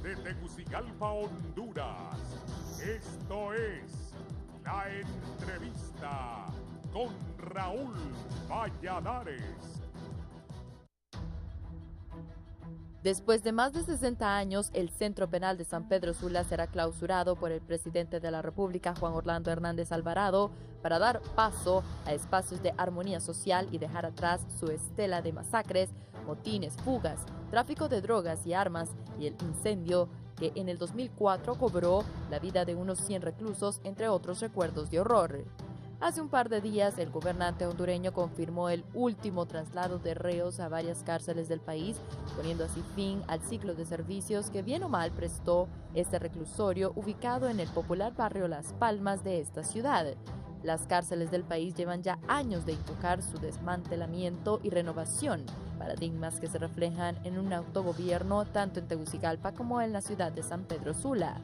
de Tegucigalpa, Honduras. Esto es La Entrevista con Raúl Valladares. Después de más de 60 años, el Centro Penal de San Pedro Sula será clausurado por el presidente de la República, Juan Orlando Hernández Alvarado, para dar paso a espacios de armonía social y dejar atrás su estela de masacres, motines, fugas, tráfico de drogas y armas y el incendio que en el 2004 cobró la vida de unos 100 reclusos, entre otros recuerdos de horror. Hace un par de días, el gobernante hondureño confirmó el último traslado de reos a varias cárceles del país, poniendo así fin al ciclo de servicios que bien o mal prestó este reclusorio ubicado en el popular barrio Las Palmas de esta ciudad. Las cárceles del país llevan ya años de invocar su desmantelamiento y renovación, paradigmas que se reflejan en un autogobierno tanto en Tegucigalpa como en la ciudad de San Pedro Sula.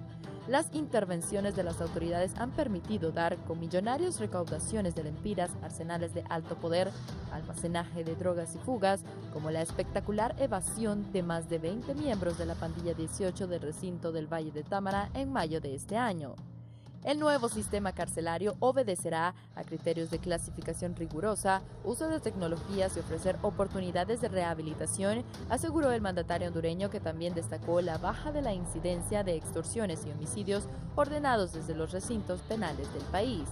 Las intervenciones de las autoridades han permitido dar con millonarias recaudaciones de lempiras, arsenales de alto poder, almacenaje de drogas y fugas, como la espectacular evasión de más de 20 miembros de la pandilla 18 del recinto del Valle de Támara en mayo de este año. El nuevo sistema carcelario obedecerá a criterios de clasificación rigurosa, uso de tecnologías y ofrecer oportunidades de rehabilitación, aseguró el mandatario hondureño, que también destacó la baja de la incidencia de extorsiones y homicidios ordenados desde los recintos penales del país.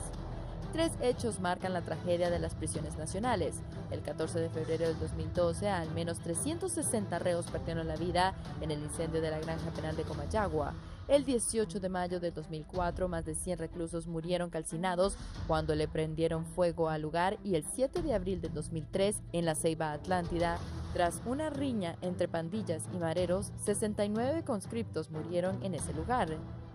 3 hechos marcan la tragedia de las prisiones nacionales. El 14 de febrero del 2012, al menos 360 reos perdieron la vida en el incendio de la granja penal de Comayagua. El 18 de mayo del 2004, más de 100 reclusos murieron calcinados cuando le prendieron fuego al lugar, y el 7 de abril del 2003, en la Ceiba Atlántida, tras una riña entre pandillas y mareros, 69 conscriptos murieron en ese lugar.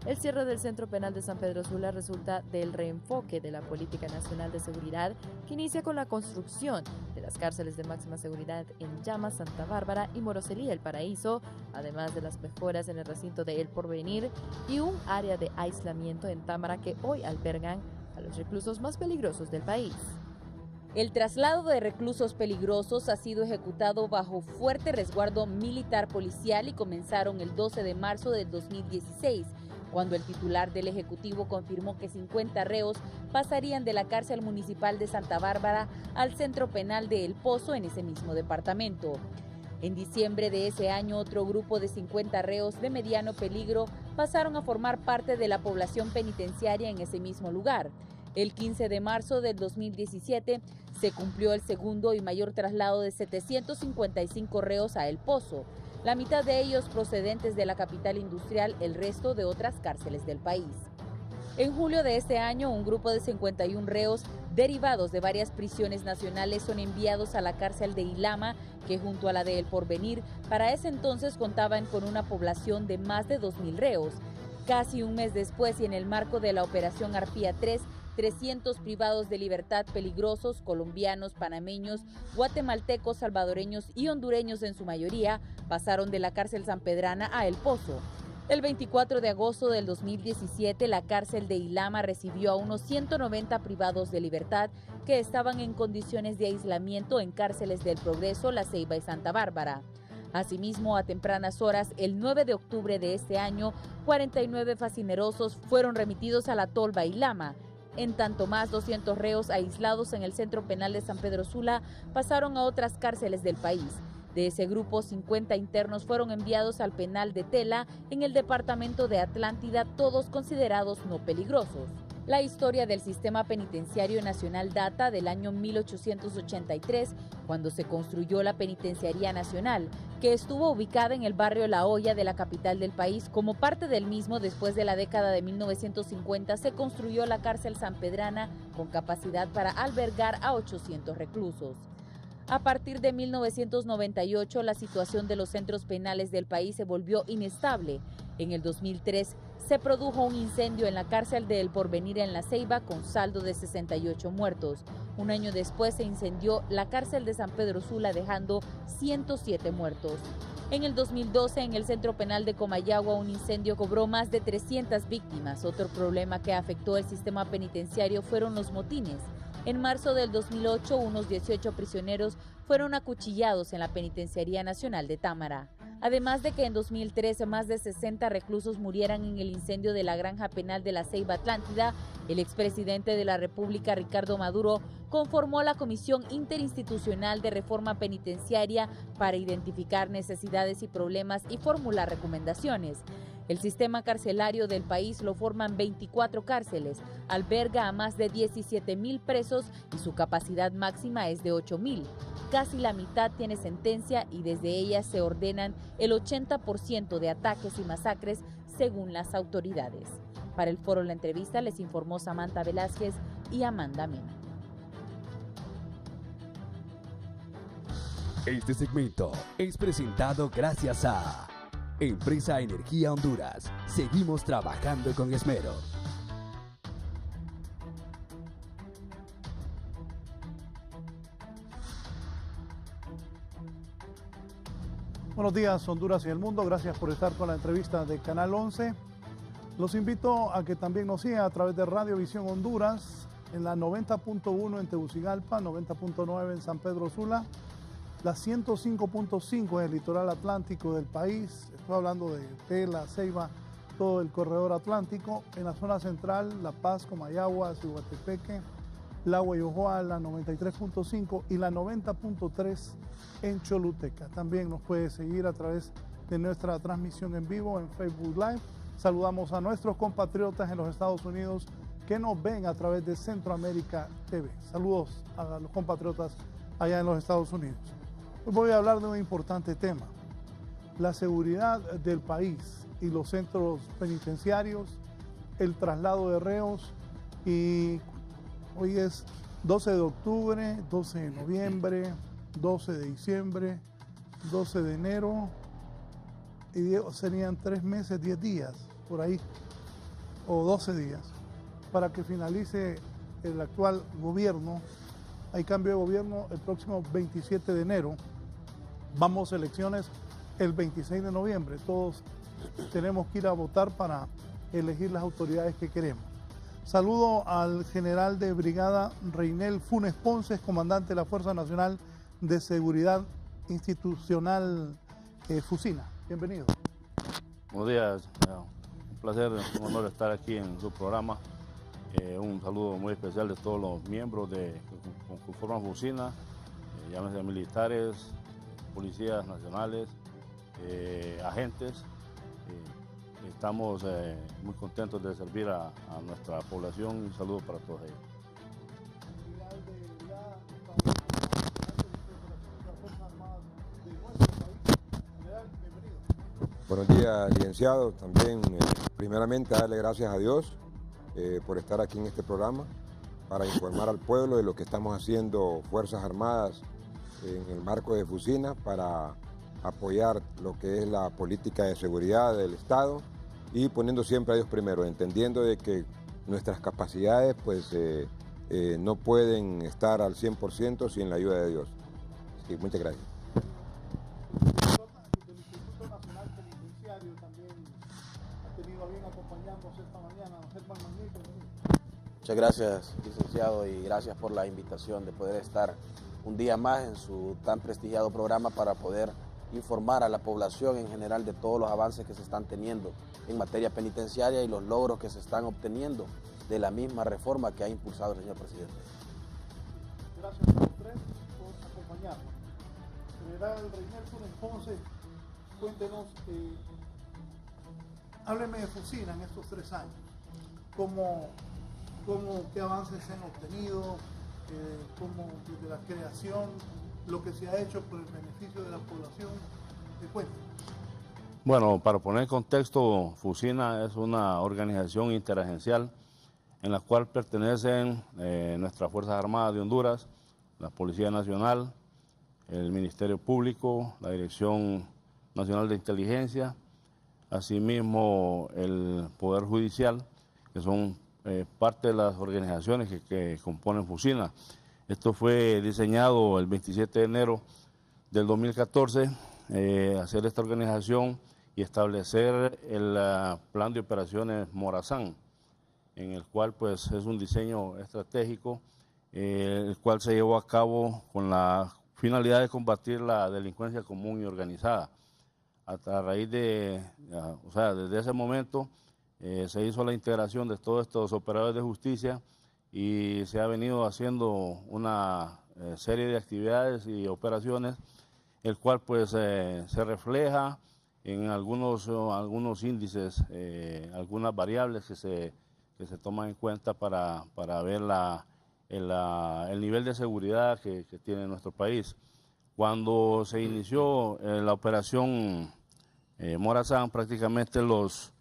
El cierre del Centro Penal de San Pedro Sula resulta del reenfoque de la Política Nacional de Seguridad, que inicia con la construcción de las cárceles de máxima seguridad en Llamas, Santa Bárbara y Moroselí, El Paraíso, además de las mejoras en el recinto de El Porvenir y un área de aislamiento en Támara que hoy albergan a los reclusos más peligrosos del país. El traslado de reclusos peligrosos ha sido ejecutado bajo fuerte resguardo militar policial y comenzaron el 12 de marzo del 2016, cuando el titular del Ejecutivo confirmó que 50 reos pasarían de la cárcel municipal de Santa Bárbara al centro penal de El Pozo en ese mismo departamento. En diciembre de ese año, otro grupo de 50 reos de mediano peligro pasaron a formar parte de la población penitenciaria en ese mismo lugar. El 15 de marzo del 2017 se cumplió el segundo y mayor traslado de 755 reos a El Pozo, la mitad de ellos procedentes de la capital industrial, el resto de otras cárceles del país. En julio de este año, un grupo de 51 reos derivados de varias prisiones nacionales son enviados a la cárcel de Ilama, que junto a la de El Porvenir, para ese entonces contaban con una población de más de 2.000 reos. Casi un mes después, y en el marco de la Operación Arpía 3, 300 privados de libertad peligrosos, colombianos, panameños, guatemaltecos, salvadoreños y hondureños en su mayoría, pasaron de la cárcel sanpedrana a El Pozo. El 24 de agosto del 2017, la cárcel de Ilama recibió a unos 190 privados de libertad que estaban en condiciones de aislamiento en cárceles del Progreso, La Ceiba y Santa Bárbara. Asimismo, a tempranas horas, el 9 de octubre de este año, 49 fascinerosos fueron remitidos a la Tolva Ilama. En tanto, más 200 reos aislados en el Centro Penal de San Pedro Sula pasaron a otras cárceles del país. De ese grupo, 50 internos fueron enviados al penal de Tela en el departamento de Atlántida, todos considerados no peligrosos. La historia del sistema penitenciario nacional data del año 1883, cuando se construyó la Penitenciaría Nacional, que estuvo ubicada en el barrio La Hoya de la capital del país. Como parte del mismo, después de la década de 1950, se construyó la cárcel sanpedrana con capacidad para albergar a 800 reclusos. A partir de 1998, la situación de los centros penales del país se volvió inestable. En el 2003 se produjo un incendio en la cárcel de El Porvenir en La Ceiba con saldo de 68 muertos. Un año después se incendió la cárcel de San Pedro Sula dejando 107 muertos. En el 2012, en el centro penal de Comayagua, un incendio cobró más de 300 víctimas. Otro problema que afectó el sistema penitenciario fueron los motines. En marzo del 2008, unos 18 prisioneros fueron acuchillados en la Penitenciaría Nacional de Támara. Además de que en 2013 más de 60 reclusos murieran en el incendio de la granja penal de la Ceiba Atlántida, el expresidente de la República, Ricardo Maduro, conformó la Comisión Interinstitucional de Reforma Penitenciaria para identificar necesidades y problemas y formular recomendaciones. El sistema carcelario del país lo forman 24 cárceles, alberga a más de 17.000 presos y su capacidad máxima es de 8.000. Casi la mitad tiene sentencia y desde ellas se ordenan el 80% de ataques y masacres según las autoridades. Para el Foro La Entrevista les informó Samantha Velázquez y Amanda Mena. Este segmento es presentado gracias a Empresa Energía Honduras. Seguimos trabajando con esmero. Buenos días, Honduras y el mundo. Gracias por estar con la entrevista de Canal 11. Los invito a que también nos sigan a través de Radio Visión Honduras en la 90.1 en Tegucigalpa, 90.9 en San Pedro Sula, la 105.5 en el litoral atlántico del país. Estoy hablando de Tela, Ceiba, todo el corredor atlántico. En la zona central, La Paz, Comayagua, Ciguatepeque, La Guayojoa, la 93.5 y la 90.3 en Choluteca. También nos puede seguir a través de nuestra transmisión en vivo en Facebook Live. Saludamos a nuestros compatriotas en los Estados Unidos que nos ven a través de Centroamérica TV. Saludos a los compatriotas allá en los Estados Unidos. Hoy voy a hablar de un importante tema: la seguridad del país y los centros penitenciarios, el traslado de reos. Y hoy es 12 de octubre, 12 de noviembre, 12 de diciembre, 12 de enero, y serían 3 meses, 10 días, por ahí, o 12 días, para que finalice el actual gobierno. Hay cambio de gobierno el próximo 27 de enero. Vamos a elecciones el 26 de noviembre. Todos tenemos que ir a votar para elegir las autoridades que queremos. Saludo al general de brigada Reinel Funes Ponce, comandante de la Fuerza Nacional de Seguridad Institucional Fusina. Bienvenido. Buenos días, un placer, un honor estar aquí en su programa. Un saludo muy especial de todos los miembros que conforman Fusina, llámese militares, policías nacionales, agentes. Estamos muy contentos de servir a nuestra población. Un saludo para todos ellos. Buenos días, licenciado. También, primeramente, darle gracias a Dios por estar aquí en este programa para informar al pueblo de lo que estamos haciendo Fuerzas Armadas en el marco de Fusina para apoyar lo que es la política de seguridad del Estado y poniendo siempre a Dios primero, entendiendo de que nuestras capacidades pues no pueden estar al 100% sin la ayuda de Dios. Sí, muchas gracias. El Instituto Nacional Penitenciario también ha tenido a bien acompañarnos esta mañana. Muchas gracias, licenciado, y gracias por la invitación de poder estar un día más en su tan prestigiado programa para poder informar a la población en general de todos los avances que se están teniendo en materia penitenciaria y los logros que se están obteniendo de la misma reforma que ha impulsado el señor presidente. Gracias a los tres por acompañarnos. General Reinel Funes Ponce, cuéntenos, hábleme de Fusina en estos 3 años. ¿Qué avances se han obtenido? Cómo desde la creación, lo que se ha hecho por el beneficio de la población. Cuéntenos. Bueno, para poner en contexto, Fusina es una organización interagencial en la cual pertenecen nuestras Fuerzas Armadas de Honduras, la Policía Nacional, el Ministerio Público, la Dirección Nacional de Inteligencia, asimismo el Poder Judicial, que son parte de las organizaciones que componen Fusina. Esto fue diseñado el 27 de enero del 2014, hacer esta organización y establecer el plan de operaciones Morazán, en el cual pues es un diseño estratégico, el cual se llevó a cabo con la finalidad de combatir la delincuencia común y organizada. a raíz de, o sea, desde ese momento se hizo la integración de todos estos operadores de justicia y se ha venido haciendo una serie de actividades y operaciones, el cual pues se refleja en algunos índices, algunas variables que se toman en cuenta para ver el nivel de seguridad que tiene nuestro país. Cuando se inició la operación Morazán, prácticamente los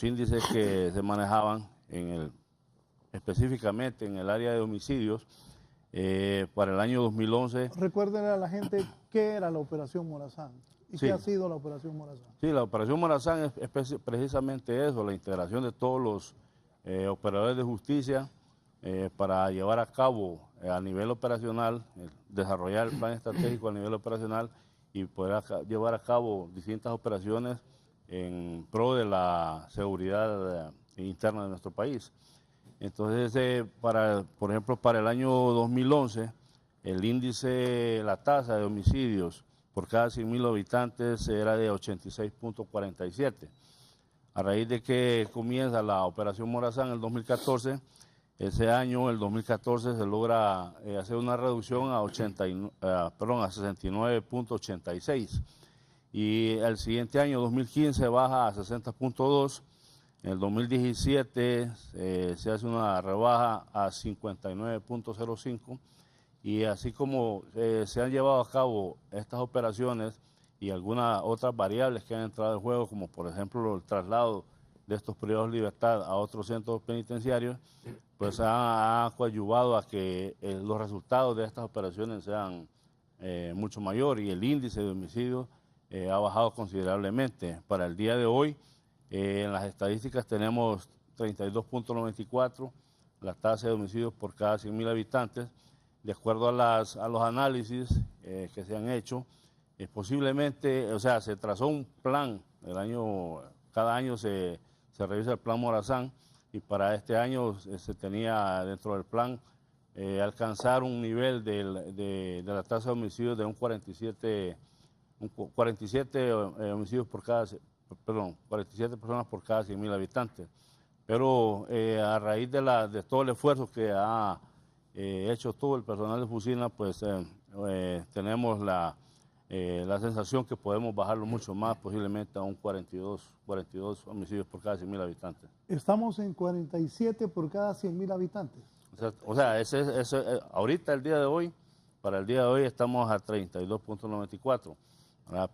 índices que se manejaban específicamente en el área de homicidios para el año 2011. Recuérdenle a la gente qué era la Operación Morazán y Sí. qué ha sido la Operación Morazán. Sí, la Operación Morazán es precisamente eso, la integración de todos los operadores de justicia para llevar a cabo a nivel operacional, desarrollar el plan estratégico a nivel operacional y poder llevar a cabo distintas operaciones en pro de la seguridad interna de nuestro país. Entonces, por ejemplo, para el año 2011, el índice, la tasa de homicidios por cada 100.000 habitantes era de 86.47. A raíz de que comienza la Operación Morazán en el 2014, ese año, el 2014, se logra hacer una reducción a 69.86. Y el siguiente año, 2015, baja a 60.2. En el 2017 se hace una rebaja a 59.05. Y así como se han llevado a cabo estas operaciones y algunas otras variables que han entrado en juego, como por ejemplo el traslado de estos privados de libertad a otros centros penitenciarios, pues ha coadyuvado a que los resultados de estas operaciones sean mucho mayor y el índice de homicidios ha bajado considerablemente. Para el día de hoy, en las estadísticas tenemos 32.94 la tasa de homicidios por cada 100.000 habitantes. De acuerdo a los análisis que se han hecho, posiblemente, o sea, se trazó un plan, cada año se revisa el plan Morazán y para este año se tenía dentro del plan alcanzar un nivel de la tasa de homicidios de un 47 homicidios por cada, 47 personas por cada 100.000 habitantes. Pero a raíz de todo el esfuerzo que ha hecho todo el personal de Fusina, pues tenemos la sensación que podemos bajarlo mucho más, posiblemente a un 42 homicidios por cada 100.000 habitantes. Estamos en 47 por cada 100.000 habitantes. O sea, ahorita, el día de hoy, para el día de hoy estamos a 32.94.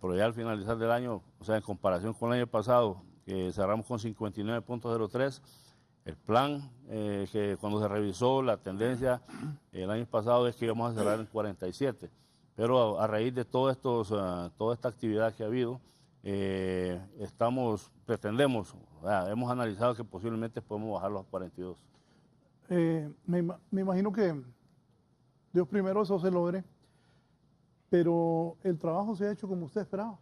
Pero ya al finalizar del año, o sea, en comparación con el año pasado, que cerramos con 59.03, el plan que cuando se revisó la tendencia el año pasado es que íbamos a cerrar en 47. Pero a raíz de toda esta actividad que ha habido, hemos analizado que posiblemente podemos bajarlo a 42. Me imagino que Dios primero eso se logre, pero el trabajo se ha hecho como usted esperaba.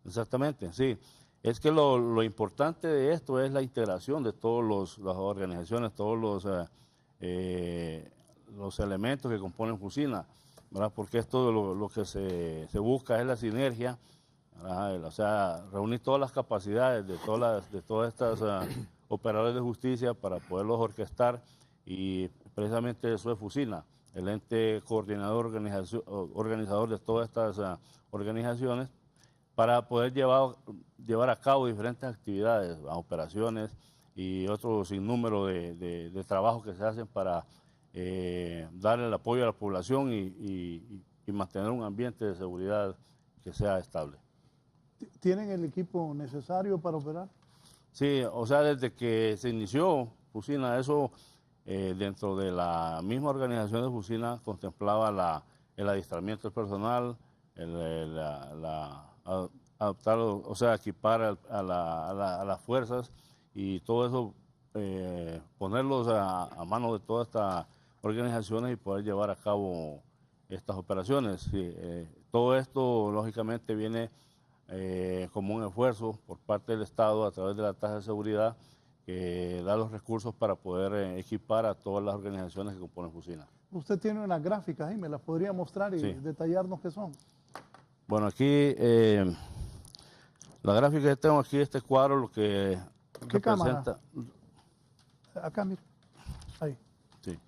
Exactamente, sí. Es que lo importante de esto es la integración de todas las organizaciones, todos los elementos que componen Fusina, ¿verdad? Porque esto lo que se busca es la sinergia, ¿verdad? O sea, reunir todas las capacidades de todas estas operadores de justicia para poderlos orquestar, y precisamente eso es Fusina, el ente coordinador, organizador de todas estas organizaciones, para poder llevar a cabo diferentes actividades, operaciones y otro sinnúmero de trabajos que se hacen para dar el apoyo a la población y mantener un ambiente de seguridad que sea estable. ¿Tienen el equipo necesario para operar? Sí, o sea, desde que se inició Fusina, eso dentro de la misma organización de Fusina contemplaba el adiestramiento del personal, adaptar, o sea, equipar a las fuerzas y todo eso, ponerlos a mano de todas estas organizaciones y poder llevar a cabo estas operaciones. Sí, todo esto, lógicamente, viene como un esfuerzo por parte del Estado a través de la tasa de seguridad que da los recursos para poder equipar a todas las organizaciones que componen Fusina. Usted tiene unas gráficas ahí, ¿me las podría mostrar y sí. detallarnos qué son? Bueno, aquí La gráfica que tengo aquí, este cuadro, lo que ¿Qué representa... cámara? Acá, mire. Ahí. Sí.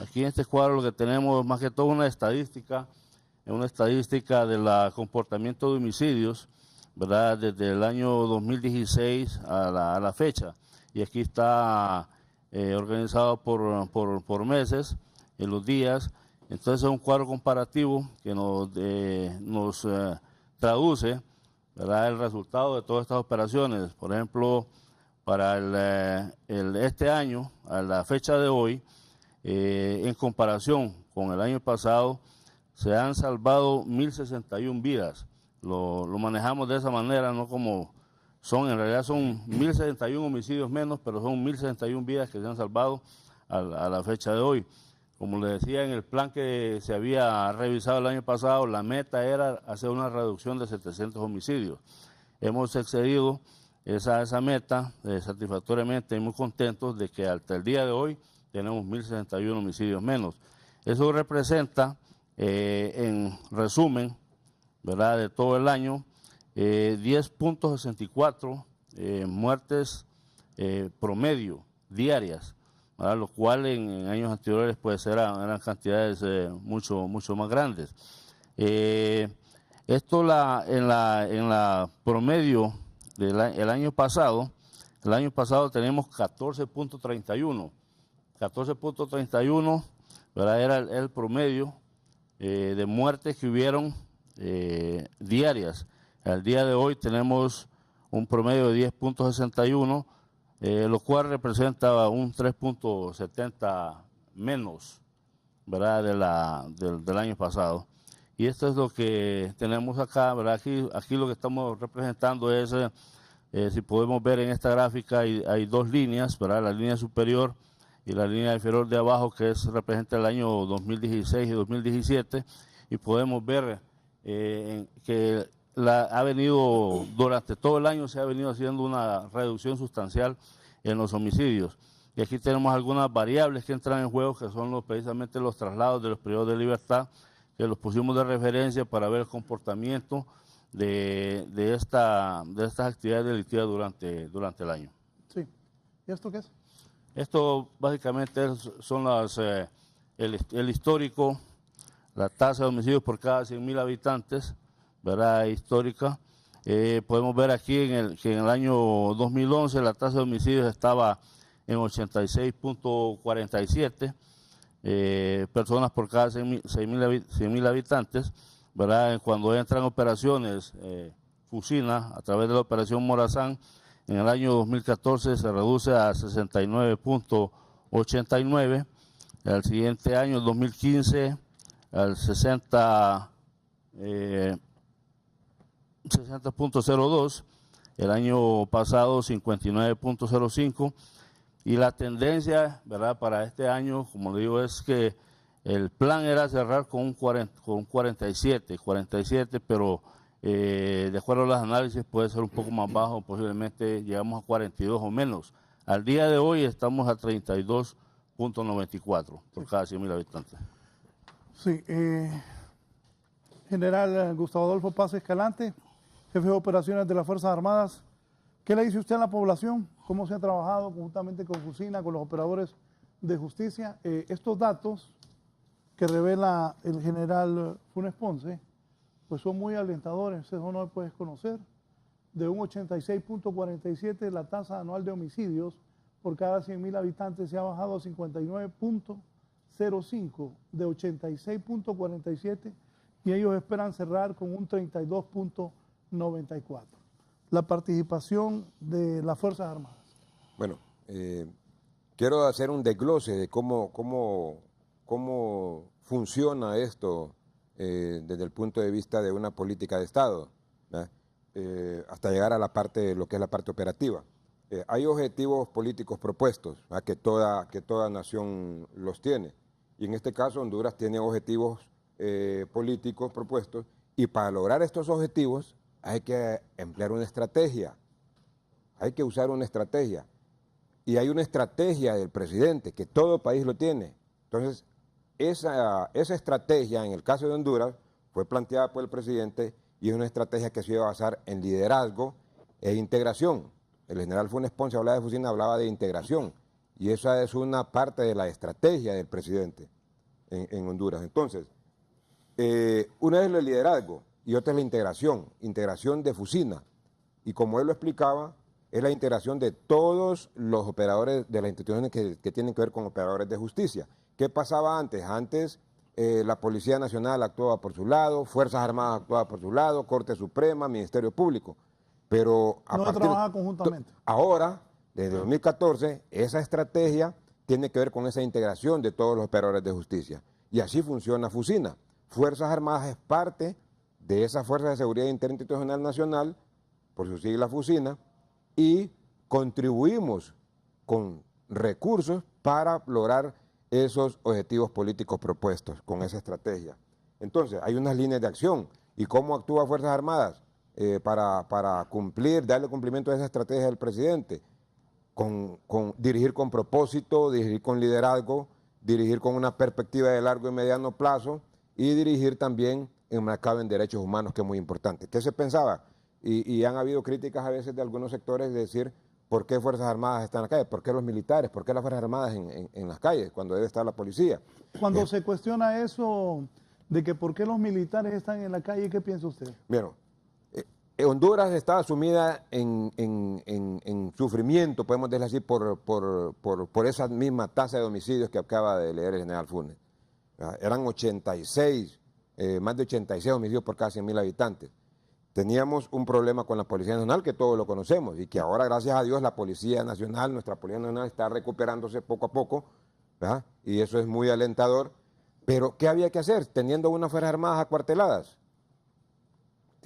Aquí en este cuadro lo que tenemos más que todo una estadística del comportamiento de homicidios, ¿verdad? Desde el año 2016 a la fecha. Y aquí está organizado por meses, en los días. Entonces es un cuadro comparativo que nos traduce, ¿verdad?, el resultado de todas estas operaciones. Por ejemplo, para este año, a la fecha de hoy, en comparación con el año pasado, se han salvado 1.061 vidas. Lo manejamos de esa manera, no como son, en realidad son 1.061 homicidios menos, pero son 1.061 vidas que se han salvado a la fecha de hoy. Como les decía, en el plan que se había revisado el año pasado, la meta era hacer una reducción de 700 homicidios. Hemos excedido esa meta satisfactoriamente y muy contentos de que hasta el día de hoy tenemos 1.061 homicidios menos. Eso representa, en resumen, ¿verdad?, de todo el año, 10.64 muertes promedio diarias, ¿verdad?, lo cual en años anteriores pues eran cantidades mucho más grandes. Esto en la promedio del año pasado tenemos 14.31, 14.31, ¿verdad?, era el promedio de muertes que hubieron diarias. Al día de hoy tenemos un promedio de 10.61, lo cual representa un 3.70 menos, ¿verdad?, del año pasado. Y esto es lo que tenemos acá, ¿verdad? Aquí lo que estamos representando es, si podemos ver en esta gráfica, hay dos líneas, ¿verdad?, la línea superior y la línea inferior de abajo, que representa el año 2016 y 2017, y podemos ver que ha venido, durante todo el año se ha venido haciendo una reducción sustancial en los homicidios. Y aquí tenemos algunas variables que entran en juego, que son precisamente los traslados de los privados de libertad, que los pusimos de referencia para ver el comportamiento de estas actividades delictivas durante el año. Sí. ¿Y esto qué es? Esto básicamente son el histórico, la tasa de homicidios por cada 100.000 habitantes, ¿verdad?, histórica. Podemos ver aquí que en el año 2011 la tasa de homicidios estaba en 86.47 personas por cada 100.000 habitantes, ¿verdad? Cuando entran operaciones Fusina a través de la operación Morazán, en el año 2014 se reduce a 69.89, el siguiente año, 2015, al 60.02, el año pasado 59.05, y la tendencia, ¿verdad?, para este año, como le digo, es que el plan era cerrar con un 47, pero de acuerdo a los análisis puede ser un poco más bajo, posiblemente llegamos a 42 o menos. Al día de hoy estamos a 32.94 por cada 100.000 habitantes. Sí, General Gustavo Adolfo Paz Escalante, jefe de operaciones de las Fuerzas Armadas, ¿qué le dice usted a la población? ¿Cómo se ha trabajado conjuntamente con Fusina, con los operadores de justicia? Estos datos que revela el general Funes Ponce, pues son muy alentadores, eso no se puede conocer. De un 86.47, la tasa anual de homicidios por cada 100.000 habitantes se ha bajado a 59.05, de 86.47, y ellos esperan cerrar con un 32.94. La participación de las Fuerzas Armadas. Bueno, quiero hacer un desglose de cómo funciona esto desde el punto de vista de una política de Estado, hasta llegar a la parte, lo que es la parte operativa. Hay objetivos políticos propuestos, que toda nación los tiene, y en este caso Honduras tiene objetivos políticos propuestos, y para lograr estos objetivos hay que emplear una estrategia, hay que usar una estrategia, y hay una estrategia del presidente, que todo país lo tiene. Entonces, esa estrategia, en el caso de Honduras, fue planteada por el presidente y es una estrategia que se iba a basar en liderazgo e integración. El general Funes Ponce hablaba de Fusina, hablaba de integración, y esa es una parte de la estrategia del presidente en Honduras. Entonces, una es el liderazgo y otra es la integración de Fusina, y como él lo explicaba, es la integración de todos los operadores de las instituciones que tienen que ver con operadores de justicia. ¿Qué pasaba antes? Antes la Policía Nacional actuaba por su lado, Fuerzas Armadas actuaba por su lado, Corte Suprema, Ministerio Público. Pero no trabaja conjuntamente. Ahora, desde 2014, esa estrategia tiene que ver con esa integración de todos los operadores de justicia. Y así funciona Fusina. Fuerzas Armadas es parte de esa Fuerza de Seguridad Interinstitucional Nacional, por su sigla Fusina, y contribuimos con recursos para lograr esos objetivos políticos propuestos con esa estrategia. Entonces, hay unas líneas de acción. ¿Y cómo actúa Fuerzas Armadas para cumplir, darle cumplimiento a esa estrategia del presidente? Dirigir con propósito, dirigir con liderazgo, dirigir con una perspectiva de largo y mediano plazo y dirigir también enmarcado en derechos humanos, que es muy importante. ¿Qué se pensaba? Y han habido críticas a veces de algunos sectores de decir, ¿por qué Fuerzas Armadas están en la calle? ¿Por qué los militares? ¿Por qué las Fuerzas Armadas en las calles cuando debe estar la policía? Cuando se cuestiona eso de que por qué los militares están en la calle, ¿qué piensa usted? Bueno, Honduras está sumida en sufrimiento, podemos decir así, por esa misma tasa de homicidios que acaba de leer el general Funes. Eran 86, más de 86 homicidios por cada 100.000 habitantes. Teníamos un problema con la Policía Nacional, que todos lo conocemos, y que ahora, gracias a Dios, la Policía Nacional, nuestra Policía Nacional, está recuperándose poco a poco, ¿verdad? Y eso es muy alentador. Pero, ¿qué había que hacer teniendo unas Fuerzas Armadas acuarteladas?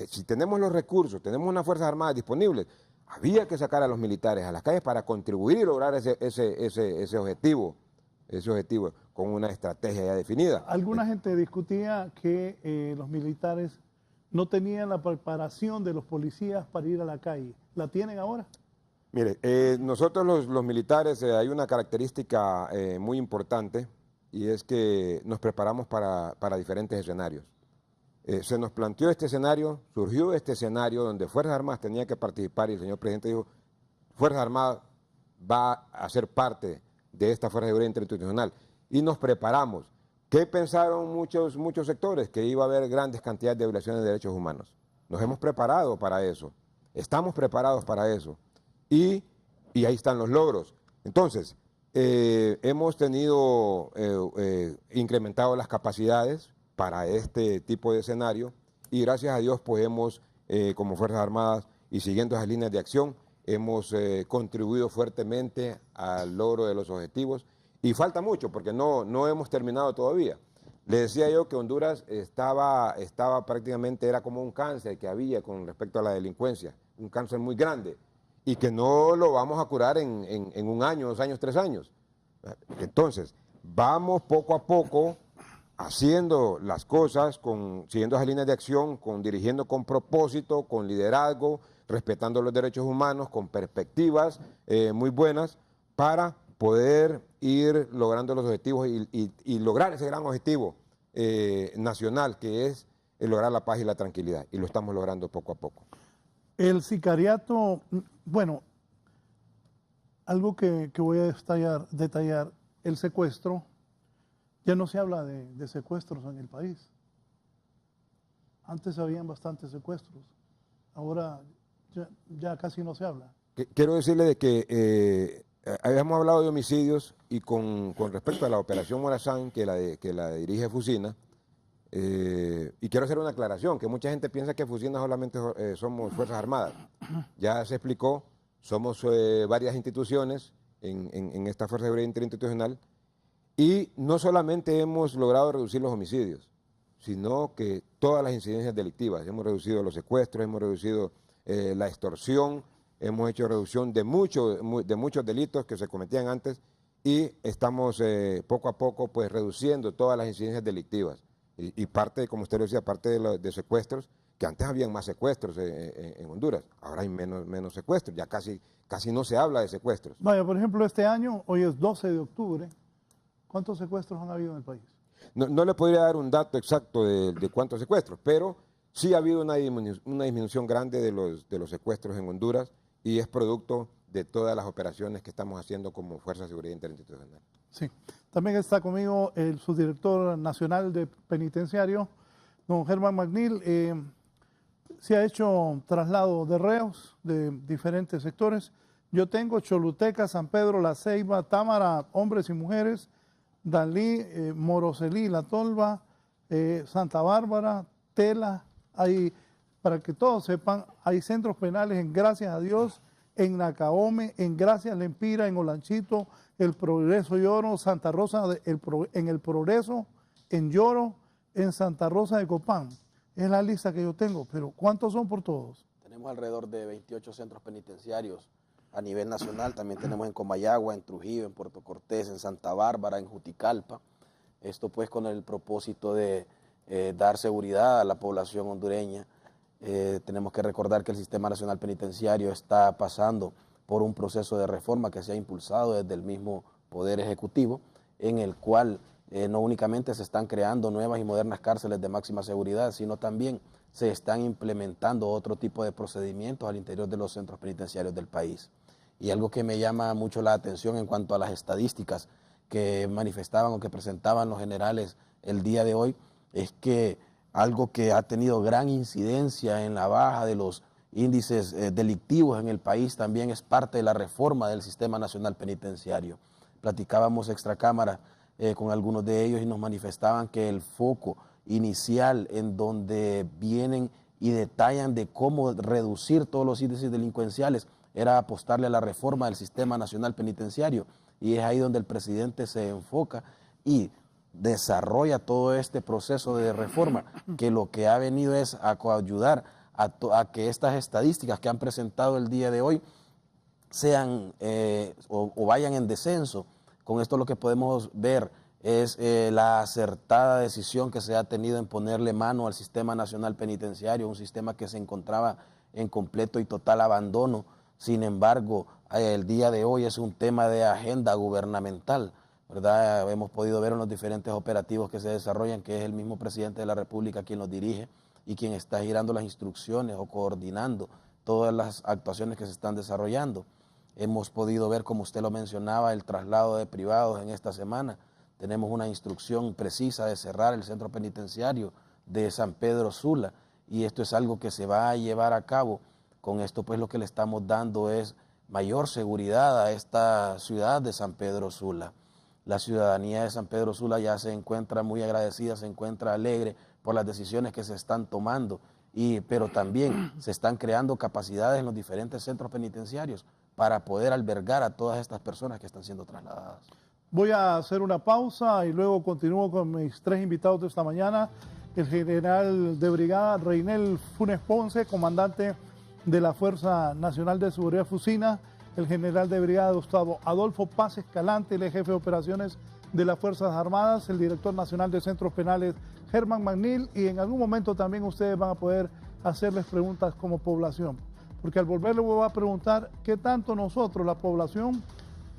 Si tenemos los recursos, tenemos unas Fuerzas Armadas disponibles, había que sacar a los militares a las calles para contribuir y lograr ese objetivo con una estrategia ya definida. Alguna gente discutía que los militares no tenían la preparación de los policías para ir a la calle. ¿La tienen ahora? Mire, nosotros los militares hay una característica muy importante, y es que nos preparamos para diferentes escenarios. Se nos planteó este escenario, surgió este escenario donde Fuerzas Armadas tenía que participar y el señor presidente dijo, Fuerzas Armadas va a ser parte de esta Fuerza de Seguridad Interinstitucional, y nos preparamos. ¿Qué pensaron muchos sectores? Que iba a haber grandes cantidades de violaciones de derechos humanos. Nos hemos preparado para eso, estamos preparados para eso, y ahí están los logros. Entonces, hemos tenido incrementado las capacidades para este tipo de escenario, y gracias a Dios pues hemos, como Fuerzas Armadas y siguiendo esas líneas de acción, hemos contribuido fuertemente al logro de los objetivos, y falta mucho porque no hemos terminado todavía. Le decía yo que Honduras estaba prácticamente, era como un cáncer que había con respecto a la delincuencia, un cáncer muy grande, y que no lo vamos a curar en 1 año, 2 años, 3 años. Entonces, vamos poco a poco haciendo las cosas, siguiendo esas líneas de acción, dirigiendo con propósito, con liderazgo, respetando los derechos humanos, con perspectivas muy buenas, para poder ir logrando los objetivos y lograr ese gran objetivo nacional, que es lograr la paz y la tranquilidad, y lo estamos logrando poco a poco. El sicariato, bueno, algo que voy a detallar, el secuestro, ya no se habla de secuestros en el país. Antes habían bastantes secuestros, ahora ya casi no se habla. Quiero decirle de que habíamos hablado de homicidios, y con respecto a la operación Morazán, que la dirige Fusina, y quiero hacer una aclaración, que mucha gente piensa que Fusina solamente somos Fuerzas Armadas. Ya se explicó, somos varias instituciones en esta Fuerza de Seguridad Interinstitucional, y no solamente hemos logrado reducir los homicidios, sino que todas las incidencias delictivas. Hemos reducido los secuestros, hemos reducido la extorsión, hemos hecho reducción de muchos delitos que se cometían antes, y estamos poco a poco pues reduciendo todas las incidencias delictivas. Y parte, como usted lo decía, parte de secuestros, que antes habían más secuestros en Honduras, ahora hay menos secuestros, ya casi no se habla de secuestros. Vaya, por ejemplo, este año, hoy es 12 de octubre, ¿cuántos secuestros han habido en el país? No le podría dar un dato exacto de cuántos secuestros, pero Sí ha habido una disminución grande de los secuestros en Honduras y es producto de todas las operaciones que estamos haciendo como Fuerza de Seguridad Interinstitucional. Sí, también está conmigo el subdirector nacional de penitenciario, don Germán McNeil. Se ha hecho traslado de reos de diferentes sectores. Yo tengo Choluteca, San Pedro, La Ceiba, Támara, hombres y mujeres, Dalí, Moroselí, La Tolva, Santa Bárbara, Tela. Hay, para que todos sepan, hay centros penales en Gracias a Dios, en Nacaome, en Gracias Lempira, en Olanchito, El Progreso Lloro, Santa Rosa, en El Progreso, en Lloro, en Santa Rosa de Copán. Es la lista que yo tengo, pero ¿cuántos son por todos? Tenemos alrededor de 28 centros penitenciarios a nivel nacional. También tenemos en Comayagua, en Trujillo, en Puerto Cortés, en Santa Bárbara, en Juticalpa. Esto pues con el propósito de dar seguridad a la población hondureña. Tenemos que recordar que el Sistema Nacional Penitenciario está pasando por un proceso de reforma que se ha impulsado desde el mismo Poder Ejecutivo, en el cual no únicamente se están creando nuevas y modernas cárceles de máxima seguridad, sino también se están implementando otro tipo de procedimientos al interior de los centros penitenciarios del país. Y algo que me llama mucho la atención en cuanto a las estadísticas que manifestaban o que presentaban los generales el día de hoy, es que algo que ha tenido gran incidencia en la baja de los índices delictivos en el país también es parte de la reforma del Sistema Nacional Penitenciario. Platicábamos extracámara con algunos de ellos y nos manifestaban que el foco inicial en donde vienen y detallan de cómo reducir todos los índices delincuenciales era apostarle a la reforma del Sistema Nacional Penitenciario, y es ahí donde el presidente se enfoca y desarrolla todo este proceso de reforma, que lo que ha venido es a coayudar a que estas estadísticas que han presentado el día de hoy sean o vayan en descenso. Con esto lo que podemos ver es la acertada decisión que se ha tenido en ponerle mano al Sistema Nacional Penitenciario, un sistema que se encontraba en completo y total abandono. Sin embargo, el día de hoy es un tema de agenda gubernamental, ¿verdad? Hemos podido ver en los diferentes operativos que se desarrollan que es el mismo presidente de la República quien los dirige y quien está girando las instrucciones o coordinando todas las actuaciones que se están desarrollando. Hemos podido ver, como usted lo mencionaba, el traslado de privados en esta semana. Tenemos una instrucción precisa de cerrar el centro penitenciario de San Pedro Sula, y esto es algo que se va a llevar a cabo. Con esto pues lo que le estamos dando es mayor seguridad a esta ciudad de San Pedro Sula. La ciudadanía de San Pedro Sula ya se encuentra muy agradecida, se encuentra alegre por las decisiones que se están tomando, pero también se están creando capacidades en los diferentes centros penitenciarios para poder albergar a todas estas personas que están siendo trasladadas. Voy a hacer una pausa y luego continúo con mis tres invitados de esta mañana. El general de brigada Reinel Funes Ponce, comandante de la Fuerza Nacional de Seguridad Fusina, el general de brigada Gustavo Adolfo Paz Escalante, el jefe de operaciones de las Fuerzas Armadas, el director nacional de Centros Penales, Germán McNeil, y en algún momento también ustedes van a poder hacerles preguntas como población, porque al volver les voy a preguntar qué tanto nosotros, la población,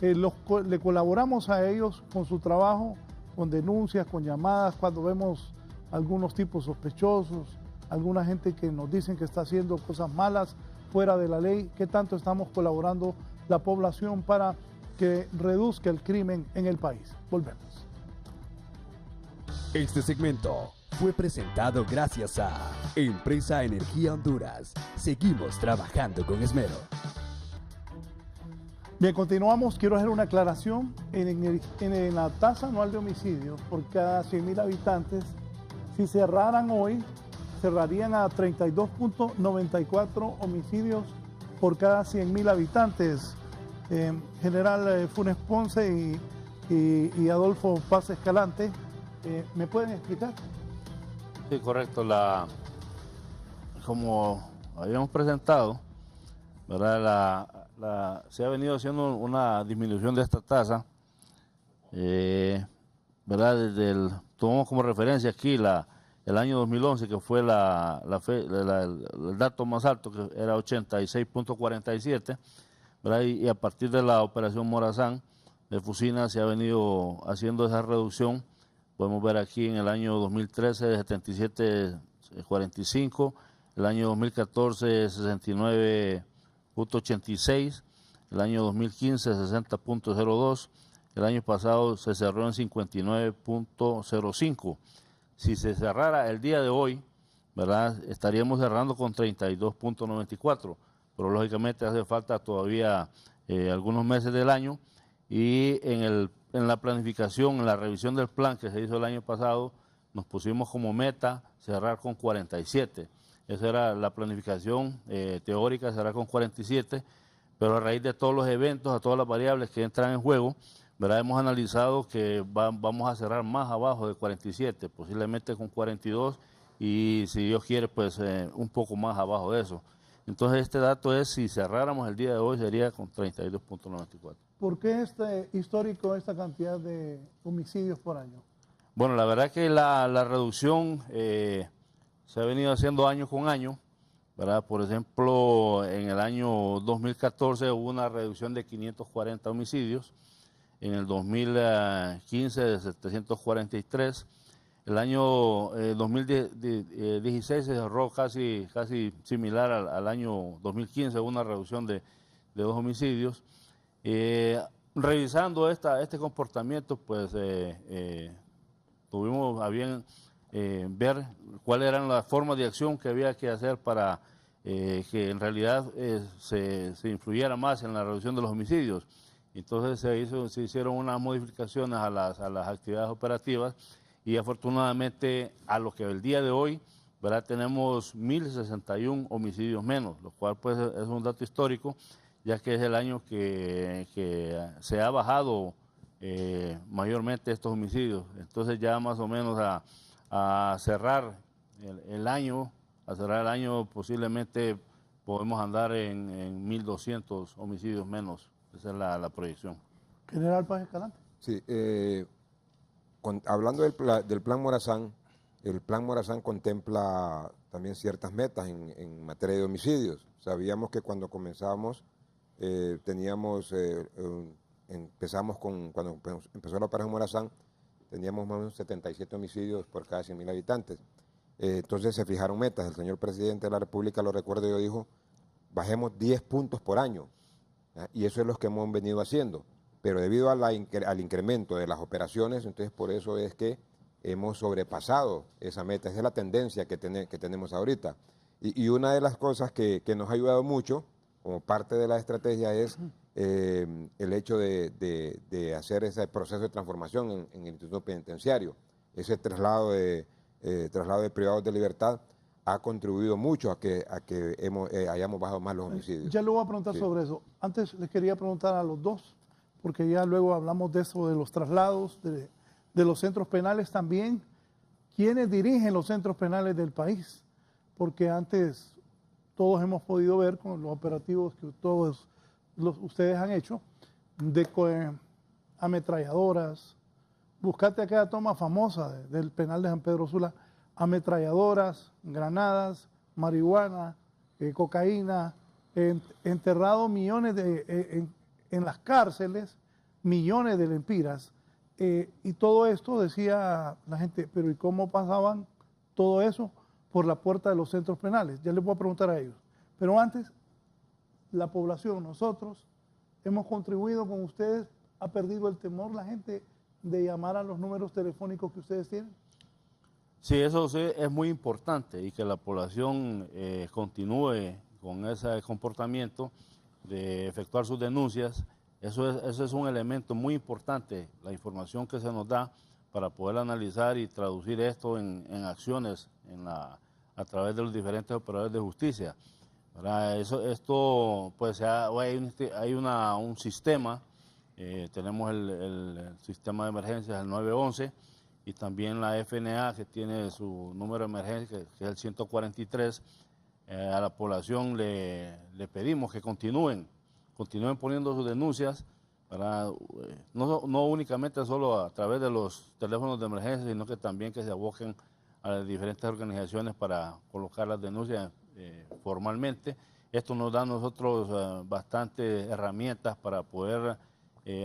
le colaboramos a ellos con su trabajo, con denuncias, con llamadas, cuando vemos algunos tipos sospechosos, alguna gente que nos dicen que está haciendo cosas malas fuera de la ley, qué tanto estamos colaborando la población para que reduzca el crimen en el país. Volvemos. Este segmento fue presentado gracias a Empresa Energía Honduras. Seguimos trabajando con esmero. Bien, continuamos. Quiero hacer una aclaración. En la tasa anual de homicidios por cada 100.000 habitantes, si cerraran hoy, cerrarían a 32.94 homicidios por cada 100.000 habitantes. General Funes Ponce y Adolfo Paz Escalante, ¿me pueden explicar? Sí, correcto. Como habíamos presentado, ¿verdad? Se ha venido haciendo una disminución de esta tasa, ¿verdad? Tomamos como referencia aquí el año 2011, que fue el dato más alto, que era 86.47, ¿verdad? Y a partir de la operación Morazán de Fusina se ha venido haciendo esa reducción. Podemos ver aquí en el año 2013 de 45, el año 2014 69.86, el año 2015 60.02, el año pasado se cerró en 59.05. Si se cerrara el día de hoy, ¿verdad?, estaríamos cerrando con 32.94, pero lógicamente hace falta todavía algunos meses del año, y en la planificación, en la revisión del plan que se hizo el año pasado, nos pusimos como meta cerrar con 47. Esa era la planificación teórica, cerrar con 47, pero a raíz de todos los eventos, a todas las variables que entran en juego, ¿verdad?, hemos analizado que vamos a cerrar más abajo de 47, posiblemente con 42, y si Dios quiere, pues un poco más abajo de eso. Entonces este dato es, si cerráramos el día de hoy, sería con 32.94. ¿Por qué histórico esta cantidad de homicidios por año? Bueno, la verdad que la reducción se ha venido haciendo año con año, ¿verdad? Por ejemplo, en el año 2014 hubo una reducción de 540 homicidios, en el 2015 de 743, el año 2016 se cerró casi similar al año 2015, una reducción de 2 homicidios. Revisando este comportamiento, pues tuvimos a bien ver cuáles eran las formas de acción que había que hacer para que en realidad se influyera más en la reducción de los homicidios. Entonces se hicieron unas modificaciones a las actividades operativas, y afortunadamente a lo que el día de hoy, ¿verdad?, tenemos 1.061 homicidios menos, lo cual pues es un dato histórico, ya que es el año que se ha bajado mayormente estos homicidios. Entonces ya más o menos a cerrar el año, posiblemente podemos andar en 1.200 homicidios menos. Esa es la proyección. General Páez Escalante. Sí, hablando del Plan Morazán, el Plan Morazán contempla también ciertas metas en materia de homicidios. Sabíamos que cuando comenzamos, cuando empezó la Operación Morazán, teníamos más o menos 77 homicidios por cada 100.000 habitantes. Entonces se fijaron metas. El señor presidente de la República, lo recuerdo yo, dijo, bajemos 10 puntos por año. Y eso es lo que hemos venido haciendo. Pero debido al incremento de las operaciones, entonces por eso es que hemos sobrepasado esa meta. Esa es la tendencia que tenemos ahorita. Y una de las cosas que nos ha ayudado mucho, como parte de la estrategia, es el hecho de hacer ese proceso de transformación en el Instituto Penitenciario. Ese traslado de privados de libertad ha contribuido mucho a que hayamos bajado más los homicidios. Ya le voy a preguntar sobre eso. Antes les quería preguntar a los dos, porque ya luego hablamos de eso, de los traslados, de los centros penales también. ¿Quiénes dirigen los centros penales del país? Porque antes todos hemos podido ver con los operativos que todos ustedes han hecho, de ametralladoras. Buscate aquella toma famosa del penal de San Pedro Sula, ametralladoras, granadas, marihuana, cocaína, enterrado millones en las cárceles, millones de lempiras. Y todo esto, decía la gente, pero ¿y cómo pasaban todo eso por la puerta de los centros penales? Ya les voy a preguntar a ellos. Pero antes, la población, nosotros, hemos contribuido con ustedes, ha perdido el temor la gente de llamar a los números telefónicos que ustedes tienen. Sí, eso sí es muy importante, y que la población continúe con ese comportamiento de efectuar sus denuncias. Eso es un elemento muy importante, la información que se nos da para poder analizar y traducir esto en acciones a través de los diferentes operadores de justicia. Esto, pues hay un sistema, tenemos el sistema de emergencias, el 911, y también la FNA, que tiene su número de emergencia, que es el 143. A la población le pedimos que continúen poniendo sus denuncias, no únicamente solo a través de los teléfonos de emergencia, sino que también que se aboquen a las diferentes organizaciones para colocar las denuncias formalmente. Esto nos da a nosotros bastantes herramientas para poder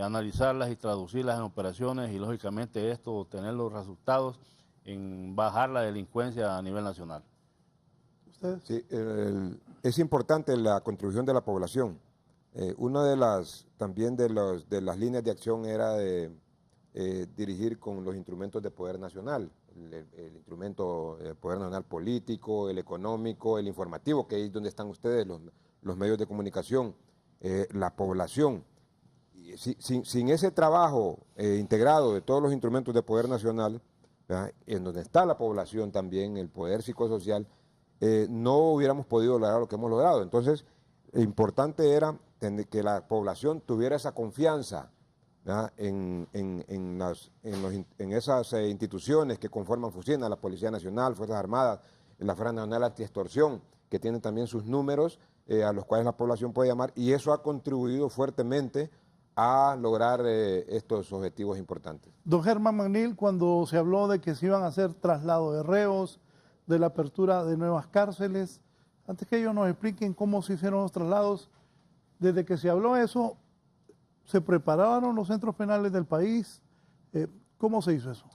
analizarlas y traducirlas en operaciones, y lógicamente tener los resultados en bajar la delincuencia a nivel nacional. ¿Ustedes? Sí, es importante la contribución de la población. Una de las líneas de acción era de dirigir con los instrumentos de poder nacional, el instrumento de poder nacional político, el económico, el informativo, que es donde están ustedes, los medios de comunicación, la población. Sin ese trabajo integrado de todos los instrumentos de poder nacional, ¿verdad?, en donde está la población también, el poder psicosocial, no hubiéramos podido lograr lo que hemos logrado. Entonces, lo importante era que la población tuviera esa confianza, ¿verdad?, en esas instituciones que conforman FUSINA, la Policía Nacional, Fuerzas Armadas, la Fuerza Nacional Antiextorsión, que tienen también sus números a los cuales la población puede llamar, y eso ha contribuido fuertemente a lograr estos objetivos importantes. Don Germán Magnil, cuando se habló de que se iban a hacer traslado de reos, de la apertura de nuevas cárceles, antes que ellos nos expliquen cómo se hicieron los traslados, desde que se habló eso, ¿se prepararon los centros penales del país? ¿Cómo se hizo eso?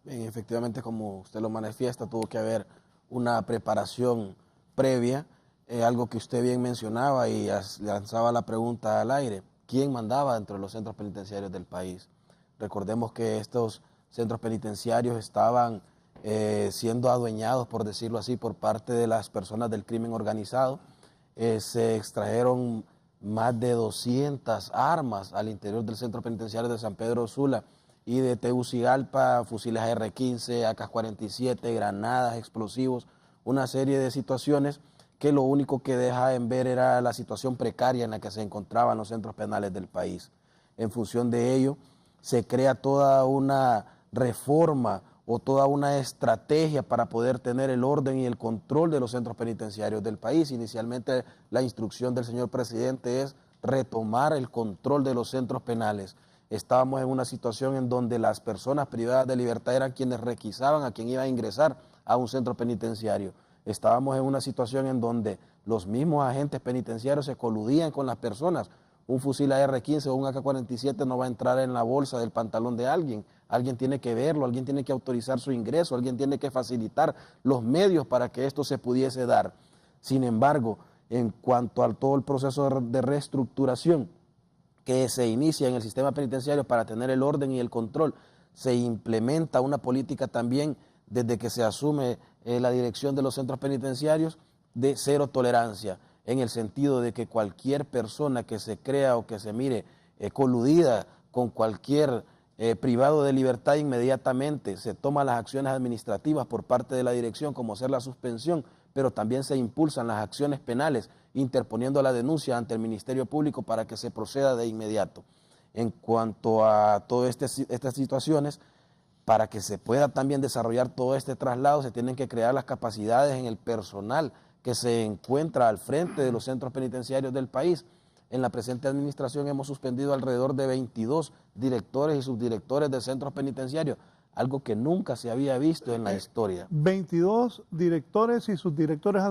Bien, efectivamente, como usted lo manifiesta, tuvo que haber una preparación previa, algo que usted bien mencionaba y lanzaba la pregunta al aire. ¿Quién mandaba dentro de los centros penitenciarios del país? Recordemos que estos centros penitenciarios estaban siendo adueñados, por decirlo así, por parte de las personas del crimen organizado. Se extrajeron más de 200 armas al interior del centro penitenciario de San Pedro Sula y de Tegucigalpa, fusiles AR-15, AK-47, granadas, explosivos, una serie de situaciones que lo único que deja en ver era la situación precaria en la que se encontraban los centros penales del país. En función de ello, se crea toda una reforma o toda una estrategia para poder tener el orden y el control de los centros penitenciarios del país. Inicialmente, la instrucción del señor presidente es retomar el control de los centros penales. Estábamos en una situación en donde las personas privadas de libertad eran quienes requisaban a quien iba a ingresar a un centro penitenciario. Estábamos en una situación en donde los mismos agentes penitenciarios se coludían con las personas. Un fusil AR-15 o un AK-47 no va a entrar en la bolsa del pantalón de alguien. Alguien tiene que verlo, alguien tiene que autorizar su ingreso, alguien tiene que facilitar los medios para que esto se pudiese dar. Sin embargo, en cuanto a todo el proceso de reestructuración que se inicia en el sistema penitenciario para tener el orden y el control, se implementa una política también desde que se asume la dirección de los centros penitenciarios de cero tolerancia, en el sentido de que cualquier persona que se crea o que se mire coludida con cualquier privado de libertad, inmediatamente se toman las acciones administrativas por parte de la dirección, como ser la suspensión, pero también se impulsan las acciones penales, interponiendo la denuncia ante el Ministerio Público para que se proceda de inmediato. En cuanto a todas estas situaciones, para que se pueda también desarrollar todo este traslado, se tienen que crear las capacidades en el personal que se encuentra al frente de los centros penitenciarios del país. En la presente administración hemos suspendido alrededor de 22 directores y subdirectores de centros penitenciarios, algo que nunca se había visto en la historia. 22 directores y subdirectores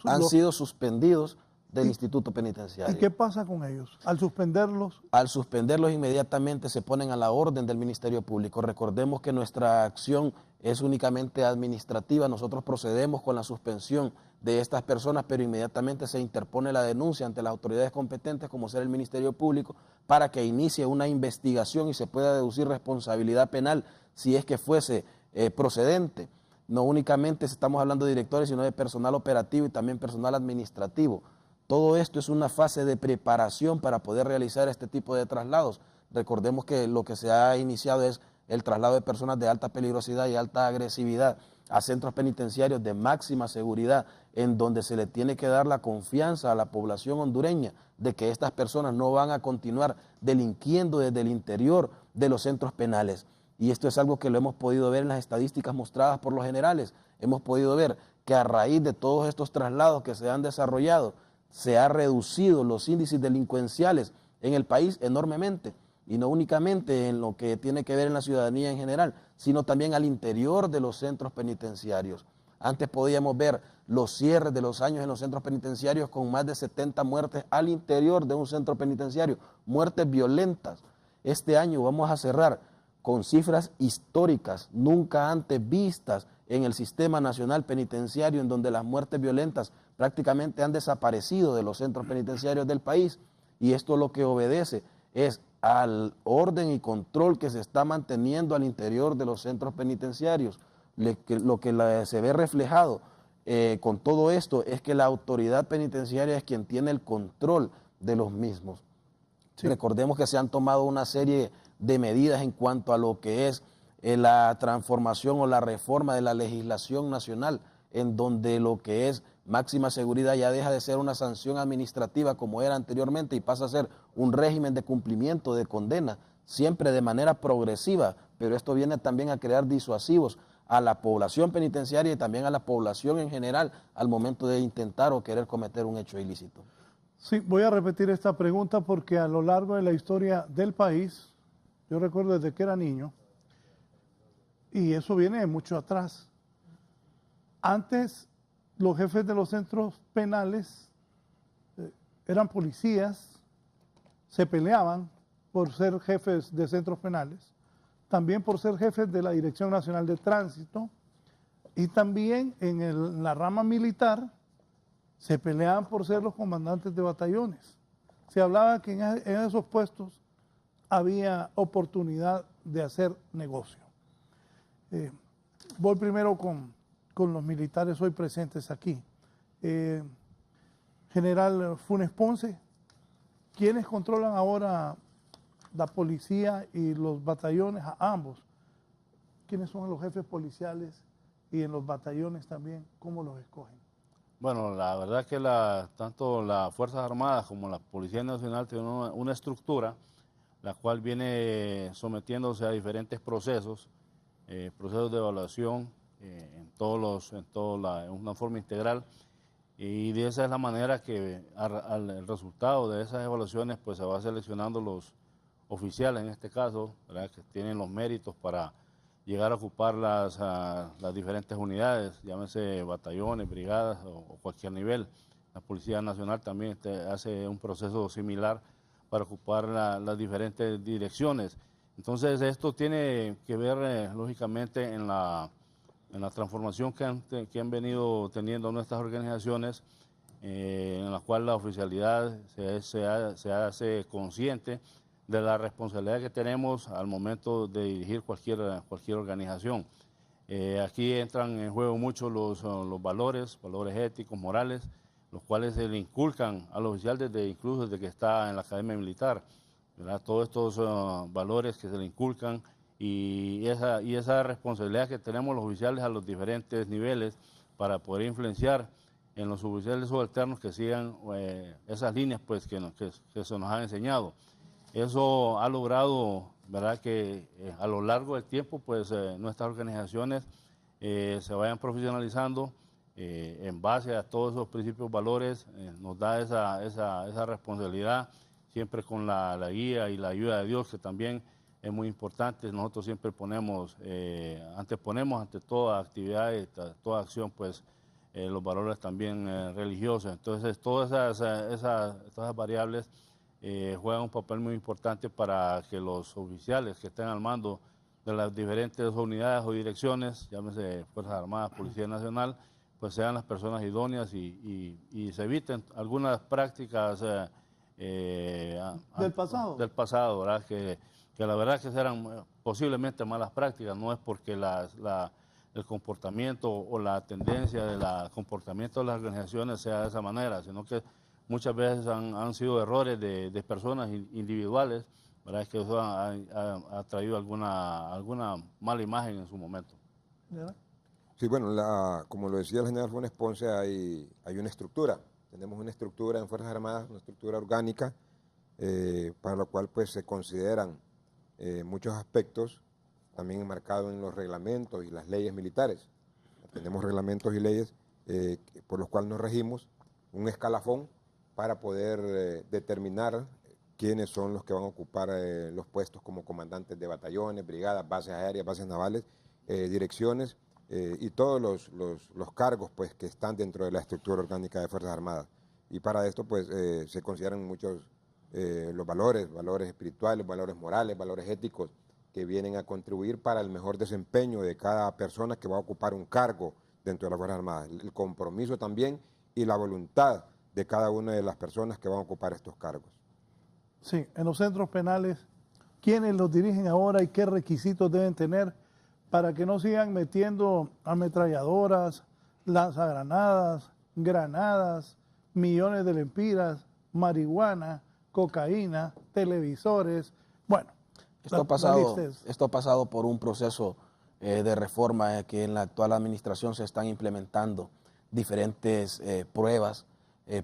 han sido suspendidos del Instituto Penitenciario. ¿Y qué pasa con ellos? Al suspenderlos. Al suspenderlos inmediatamente se ponen a la orden del Ministerio Público. Recordemos que nuestra acción es únicamente administrativa. Nosotros procedemos con la suspensión de estas personas, pero inmediatamente se interpone la denuncia ante las autoridades competentes, como ser el Ministerio Público, para que inicie una investigación y se pueda deducir responsabilidad penal si es que fuese procedente. No únicamente estamos hablando de directores, sino de personal operativo y también personal administrativo. Todo esto es una fase de preparación para poder realizar este tipo de traslados. Recordemos que lo que se ha iniciado es el traslado de personas de alta peligrosidad y alta agresividad a centros penitenciarios de máxima seguridad, en donde se le tiene que dar la confianza a la población hondureña de que estas personas no van a continuar delinquiendo desde el interior de los centros penales. Y esto es algo que lo hemos podido ver en las estadísticas mostradas por los generales. Hemos podido ver que a raíz de todos estos traslados que se han desarrollado, se ha reducido los índices delincuenciales en el país enormemente, y no únicamente en lo que tiene que ver en la ciudadanía en general, sino también al interior de los centros penitenciarios. Antes podíamos ver los cierres de los años en los centros penitenciarios con más de 70 muertes al interior de un centro penitenciario, muertes violentas. Este año vamos a cerrar con cifras históricas, nunca antes vistas en el sistema nacional penitenciario, en donde las muertes violentas prácticamente han desaparecido de los centros penitenciarios del país. Y esto lo que obedece es al orden y control que se está manteniendo al interior de los centros penitenciarios. Lo que se ve reflejado con todo esto es que la autoridad penitenciaria es quien tiene el control de los mismos. Sí. Recordemos que se han tomado una serie de medidas en cuanto a lo que es la transformación o la reforma de la legislación nacional, en donde lo que es máxima seguridad ya deja de ser una sanción administrativa como era anteriormente y pasa a ser un régimen de cumplimiento de condena, siempre de manera progresiva, pero esto viene también a crear disuasivos a la población penitenciaria y también a la población en general al momento de intentar o querer cometer un hecho ilícito. Sí, voy a repetir esta pregunta porque a lo largo de la historia del país, yo recuerdo desde que era niño, y eso viene de mucho atrás. Antes, los jefes de los centros penales eran policías, se peleaban por ser jefes de centros penales, también por ser jefes de la Dirección Nacional de Tránsito, y también en la rama militar se peleaban por ser los comandantes de batallones. Se hablaba que en esos puestos había oportunidad de hacer negocio. Voy primero con los militares hoy presentes aquí. General Funes Ponce, ¿quiénes controlan ahora la policía y los batallones? A ambos. ¿Quiénes son los jefes policiales y en los batallones también? ¿Cómo los escogen? Bueno, la verdad que tanto las Fuerzas Armadas como la Policía Nacional tienen una estructura la cual viene sometiéndose a diferentes procesos, procesos de evaluación en una forma integral, y de esa es la manera que el resultado de esas evaluaciones pues se va seleccionando los oficiales en este caso, ¿verdad?, que tienen los méritos para llegar a ocupar las diferentes unidades, llámese batallones, brigadas o cualquier nivel. La Policía Nacional también hace un proceso similar para ocupar las diferentes direcciones. Entonces esto tiene que ver lógicamente en la transformación que han venido teniendo nuestras organizaciones, en la cual la oficialidad se hace consciente de la responsabilidad que tenemos al momento de dirigir cualquier organización. Aquí entran en juego mucho los valores éticos, morales, los cuales se le inculcan al oficial incluso desde que está en la academia militar, ¿verdad? Todos estos valores que se le inculcan y esa responsabilidad que tenemos los oficiales a los diferentes niveles para poder influenciar en los oficiales subalternos que sigan esas líneas pues, que se nos han enseñado. Eso ha logrado, ¿verdad?, que a lo largo del tiempo pues, nuestras organizaciones se vayan profesionalizando en base a todos esos principios, valores, nos da esa responsabilidad, siempre con la guía y la ayuda de Dios, que también es muy importante. Nosotros siempre anteponemos ante toda actividad y toda acción pues, los valores también religiosos. Entonces todas esas variables juegan un papel muy importante para que los oficiales que estén al mando de las diferentes unidades o direcciones, llámese Fuerzas Armadas, Policía Nacional, pues sean las personas idóneas y se eviten algunas prácticas del pasado, ¿verdad? Que la verdad que eran posiblemente malas prácticas, no es porque el comportamiento o la tendencia del comportamiento de las organizaciones sea de esa manera, sino que muchas veces han sido errores de personas individuales, ¿verdad? Que eso ha traído alguna mala imagen en su momento. ¿Verdad? Sí, bueno, como lo decía el general Funes Ponce, hay una estructura. Tenemos una estructura en Fuerzas Armadas, una estructura orgánica, para la cual pues, se consideran muchos aspectos, también enmarcados en los reglamentos y las leyes militares. Tenemos reglamentos y leyes por los cuales nos regimos, un escalafón para poder determinar quiénes son los que van a ocupar los puestos como comandantes de batallones, brigadas, bases aéreas, bases navales, direcciones, y todos los cargos pues, que están dentro de la estructura orgánica de Fuerzas Armadas. Y para esto pues, se consideran muchos los valores espirituales, valores morales, valores éticos que vienen a contribuir para el mejor desempeño de cada persona que va a ocupar un cargo dentro de las Fuerzas Armadas. El compromiso también y la voluntad de cada una de las personas que van a ocupar estos cargos. Sí, en los centros penales, ¿quiénes los dirigen ahora y qué requisitos deben tener para que no sigan metiendo ametralladoras, lanzagranadas, granadas, millones de lempiras, marihuana, cocaína, televisores? Bueno, esto ha pasado por un proceso de reforma que en la actual administración se están implementando diferentes pruebas,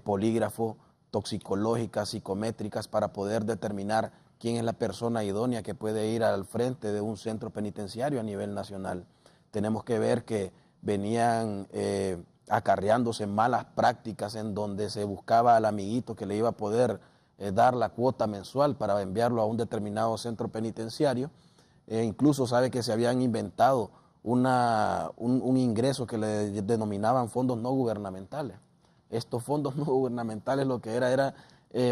polígrafo, toxicológicas, psicométricas, para poder determinar quién es la persona idónea que puede ir al frente de un centro penitenciario a nivel nacional. Tenemos que ver que venían acarreándose malas prácticas en donde se buscaba al amiguito que le iba a poder dar la cuota mensual para enviarlo a un determinado centro penitenciario. Incluso sabe que se habían inventado un ingreso que le denominaban fondos no gubernamentales. Estos fondos no gubernamentales lo que era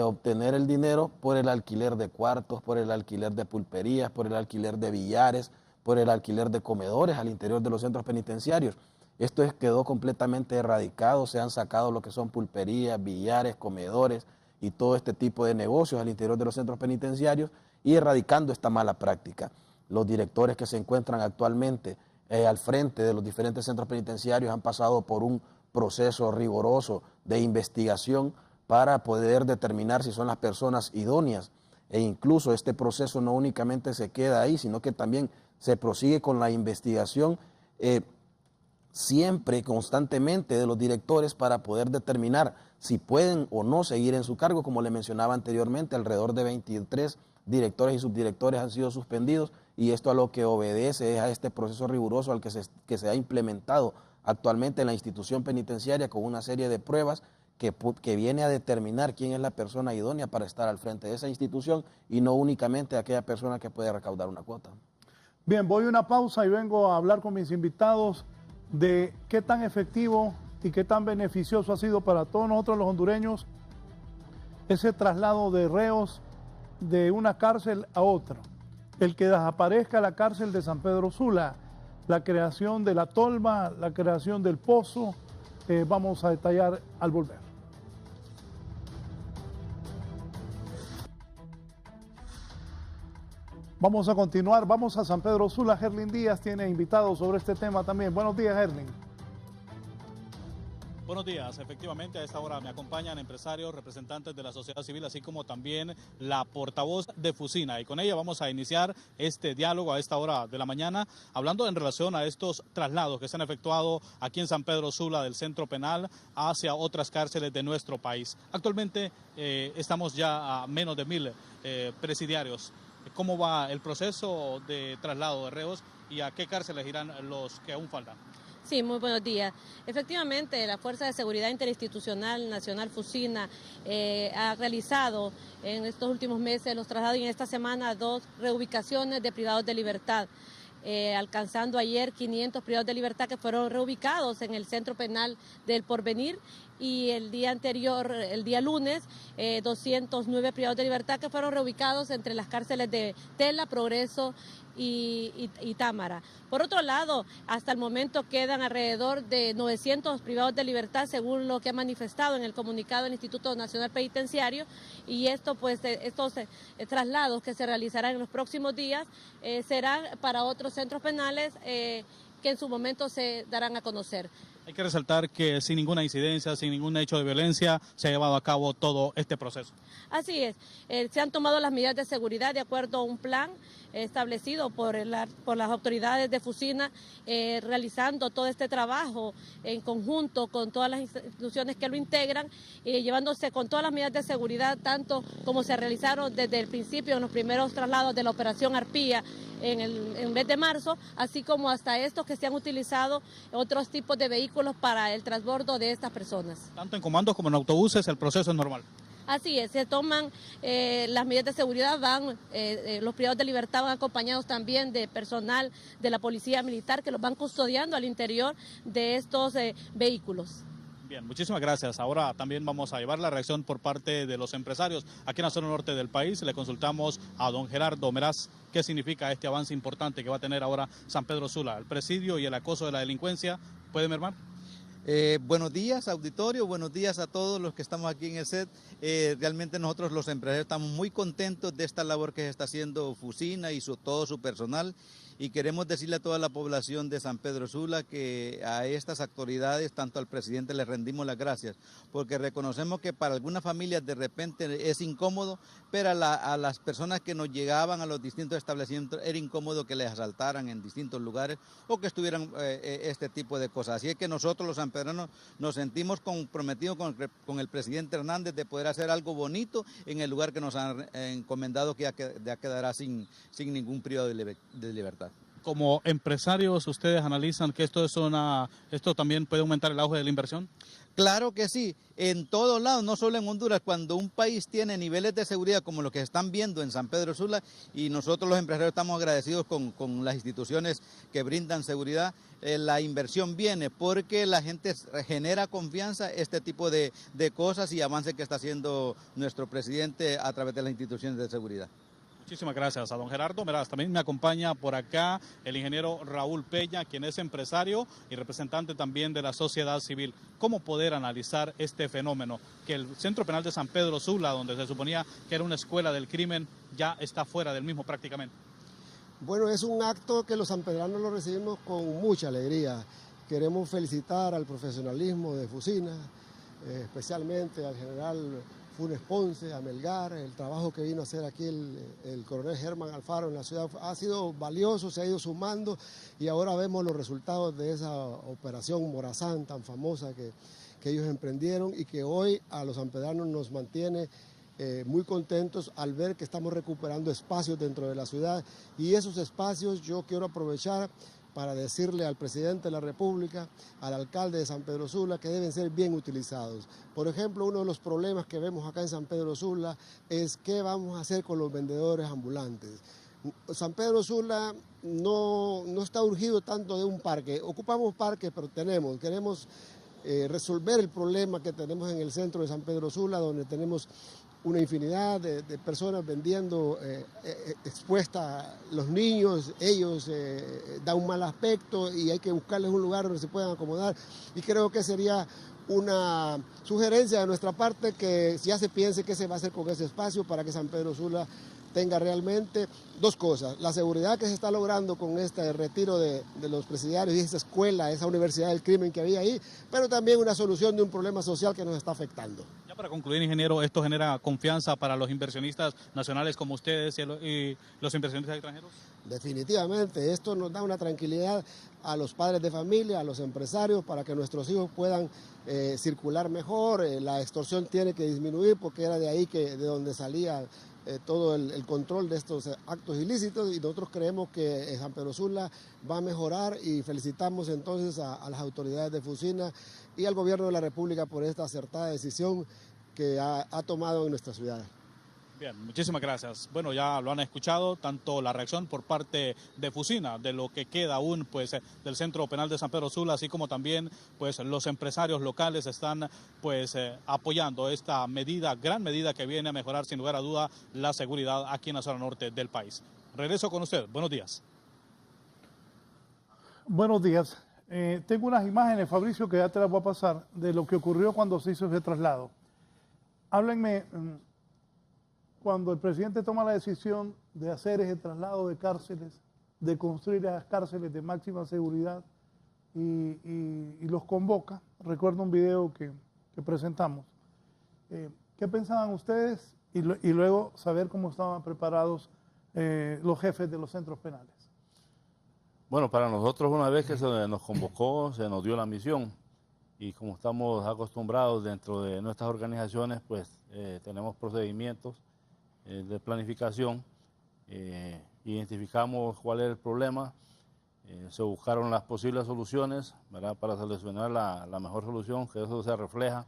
obtener el dinero por el alquiler de cuartos, por el alquiler de pulperías, por el alquiler de billares, por el alquiler de comedores al interior de los centros penitenciarios. Esto quedó completamente erradicado, se han sacado lo que son pulperías, billares, comedores y todo este tipo de negocios al interior de los centros penitenciarios y erradicando esta mala práctica. Los directores que se encuentran actualmente al frente de los diferentes centros penitenciarios han pasado por un proceso riguroso de investigación para poder determinar si son las personas idóneas, e incluso este proceso no únicamente se queda ahí, sino que también se prosigue con la investigación siempre, constantemente, de los directores para poder determinar si pueden o no seguir en su cargo. Como le mencionaba anteriormente, alrededor de 23 directores y subdirectores han sido suspendidos, y esto a lo que obedece es a este proceso riguroso al que se ha implementado actualmente en la institución penitenciaria, con una serie de pruebas que viene a determinar quién es la persona idónea para estar al frente de esa institución y no únicamente aquella persona que puede recaudar una cuota. Bien, voy a una pausa y vengo a hablar con mis invitados de qué tan efectivo y qué tan beneficioso ha sido para todos nosotros los hondureños ese traslado de reos de una cárcel a otra. El que desaparezca la cárcel de San Pedro Sula, la creación de la tolva, la creación del pozo, vamos a detallar al volver. Vamos a continuar, vamos a San Pedro Sula. Herlin Díaz tiene invitados sobre este tema también. Buenos días, Herlin. Buenos días, efectivamente a esta hora me acompañan empresarios, representantes de la sociedad civil, así como también la portavoz de Fusina, y con ella vamos a iniciar este diálogo a esta hora de la mañana, hablando en relación a estos traslados que se han efectuado aquí en San Pedro Sula del centro penal hacia otras cárceles de nuestro país. Actualmente estamos ya a menos de 1000 presidiarios. ¿Cómo va el proceso de traslado de reos y a qué cárceles irán los que aún faltan? Sí, muy buenos días. Efectivamente, la Fuerza de Seguridad Interinstitucional Nacional Fusina ha realizado en estos últimos meses los traslados y en esta semana 2 reubicaciones de privados de libertad, alcanzando ayer 500 privados de libertad que fueron reubicados en el Centro Penal del Porvenir, y el día anterior, el día lunes, 209 privados de libertad que fueron reubicados entre las cárceles de Tela, Progreso y Támara. Por otro lado, hasta el momento quedan alrededor de 900 privados de libertad, según lo que ha manifestado en el comunicado del Instituto Nacional Penitenciario, y esto, pues, estos traslados que se realizarán en los próximos días serán para otros centros penales que en su momento se darán a conocer. Hay que resaltar que sin ninguna incidencia, sin ningún hecho de violencia, se ha llevado a cabo todo este proceso. Así es, se han tomado las medidas de seguridad de acuerdo a un plan establecido por las autoridades de Fusina, realizando todo este trabajo en conjunto con todas las instituciones que lo integran, llevándose con todas las medidas de seguridad, tanto como se realizaron desde el principio en los primeros traslados de la operación Arpía en el mes de marzo, así como hasta estos que se han utilizado otros tipos de vehículos para el transbordo de estas personas. Tanto en comandos como en autobuses el proceso es normal. Así es, se toman las medidas de seguridad, los privados de libertad van acompañados también de personal de la Policía Militar que los van custodiando al interior de estos vehículos. Bien, muchísimas gracias. Ahora también vamos a llevar la reacción por parte de los empresarios. Aquí en la zona norte del país le consultamos a don Gerardo Meraz qué significa este avance importante que va a tener ahora San Pedro Sula. El presidio y el acoso de la delincuencia, ¿puede mermar? Buenos días, auditorio, buenos días a todos los que estamos aquí en el set. Realmente nosotros los empresarios estamos muy contentos de esta labor que se está haciendo Fusina y todo su personal, y queremos decirle a toda la población de San Pedro Sula que a estas autoridades, tanto al presidente, les rendimos las gracias, porque reconocemos que para algunas familias de repente es incómodo, pero a las personas que nos llegaban a los distintos establecimientos era incómodo que les asaltaran en distintos lugares o que estuvieran este tipo de cosas. Así es que nosotros los sanpedranos nos sentimos comprometidos con el presidente Hernández de poder hacer algo bonito en el lugar que nos han encomendado, que ya quedará sin ningún periodo de libertad. Como empresarios, ¿ustedes analizan que esto también puede aumentar el auge de la inversión? Claro que sí, en todos lados, no solo en Honduras. Cuando un país tiene niveles de seguridad como los que están viendo en San Pedro Sula, y nosotros los empresarios estamos agradecidos con las instituciones que brindan seguridad, la inversión viene porque la gente genera confianza, este tipo de cosas y avances que está haciendo nuestro presidente a través de las instituciones de seguridad. Muchísimas gracias a don Gerardo Meraz. También me acompaña por acá el ingeniero Raúl Peña, quien es empresario y representante también de la sociedad civil. ¿Cómo poder analizar este fenómeno? Que el Centro Penal de San Pedro Sula, donde se suponía que era una escuela del crimen, ya está fuera del mismo prácticamente. Bueno, es un acto que los sanpedranos lo recibimos con mucha alegría. Queremos felicitar al profesionalismo de Fusina, especialmente al general Funes Ponce, a Melgar. El trabajo que vino a hacer aquí el coronel Germán Alfaro en la ciudad ha sido valioso, se ha ido sumando, y ahora vemos los resultados de esa operación Morazán tan famosa que ellos emprendieron, y que hoy a los sanpedranos nos mantiene muy contentos al ver que estamos recuperando espacios dentro de la ciudad, y esos espacios yo quiero aprovechar para decirle al presidente de la República, al alcalde de San Pedro Sula, que deben ser bien utilizados. Por ejemplo, uno de los problemas que vemos acá en San Pedro Sula es qué vamos a hacer con los vendedores ambulantes. San Pedro Sula no está urgido tanto de un parque. Ocupamos parques, pero queremos resolver el problema que tenemos en el centro de San Pedro Sula, donde tenemos una infinidad de personas vendiendo expuestas. Los niños, ellos dan un mal aspecto y hay que buscarles un lugar donde se puedan acomodar, y creo que sería una sugerencia de nuestra parte que ya se piense qué se va a hacer con ese espacio para que San Pedro Sula tenga realmente dos cosas: la seguridad que se está logrando con este retiro de los presidiarios y esa escuela, esa universidad del crimen que había ahí, pero también una solución de un problema social que nos está afectando. Ya para concluir, ingeniero, ¿esto genera confianza para los inversionistas nacionales como ustedes y los inversionistas extranjeros? Definitivamente, esto nos da una tranquilidad a los padres de familia, a los empresarios, para que nuestros hijos puedan circular mejor. La extorsión tiene que disminuir porque era de ahí de donde salía todo el control de estos actos ilícitos, y nosotros creemos que San Pedro Sula va a mejorar, y felicitamos entonces a las autoridades de Fusina y al gobierno de la República por esta acertada decisión que ha tomado en nuestra ciudad. Bien, muchísimas gracias. Bueno, ya lo han escuchado, tanto la reacción por parte de Fusina, de lo que queda aún del Centro Penal de San Pedro Sula, así como también los empresarios locales están apoyando esta gran medida que viene a mejorar sin lugar a duda la seguridad aquí en la zona norte del país. Regreso con usted. Buenos días. Buenos días. Tengo unas imágenes, Fabricio, que ya te las voy a pasar, de lo que ocurrió cuando se hizo ese traslado. Háblenme. Cuando el presidente toma la decisión de hacer ese traslado de cárceles, de construir esas cárceles de máxima seguridad y los convoca, recuerdo un video que presentamos. ¿Qué pensaban ustedes? Y luego saber cómo estaban preparados los jefes de los centros penales. Bueno, para nosotros, una vez que se nos convocó, se nos dio la misión, y como estamos acostumbrados dentro de nuestras organizaciones, pues tenemos procedimientos de planificación, identificamos cuál es el problema, se buscaron las posibles soluciones, ¿verdad?, para seleccionar la mejor solución, que eso se refleja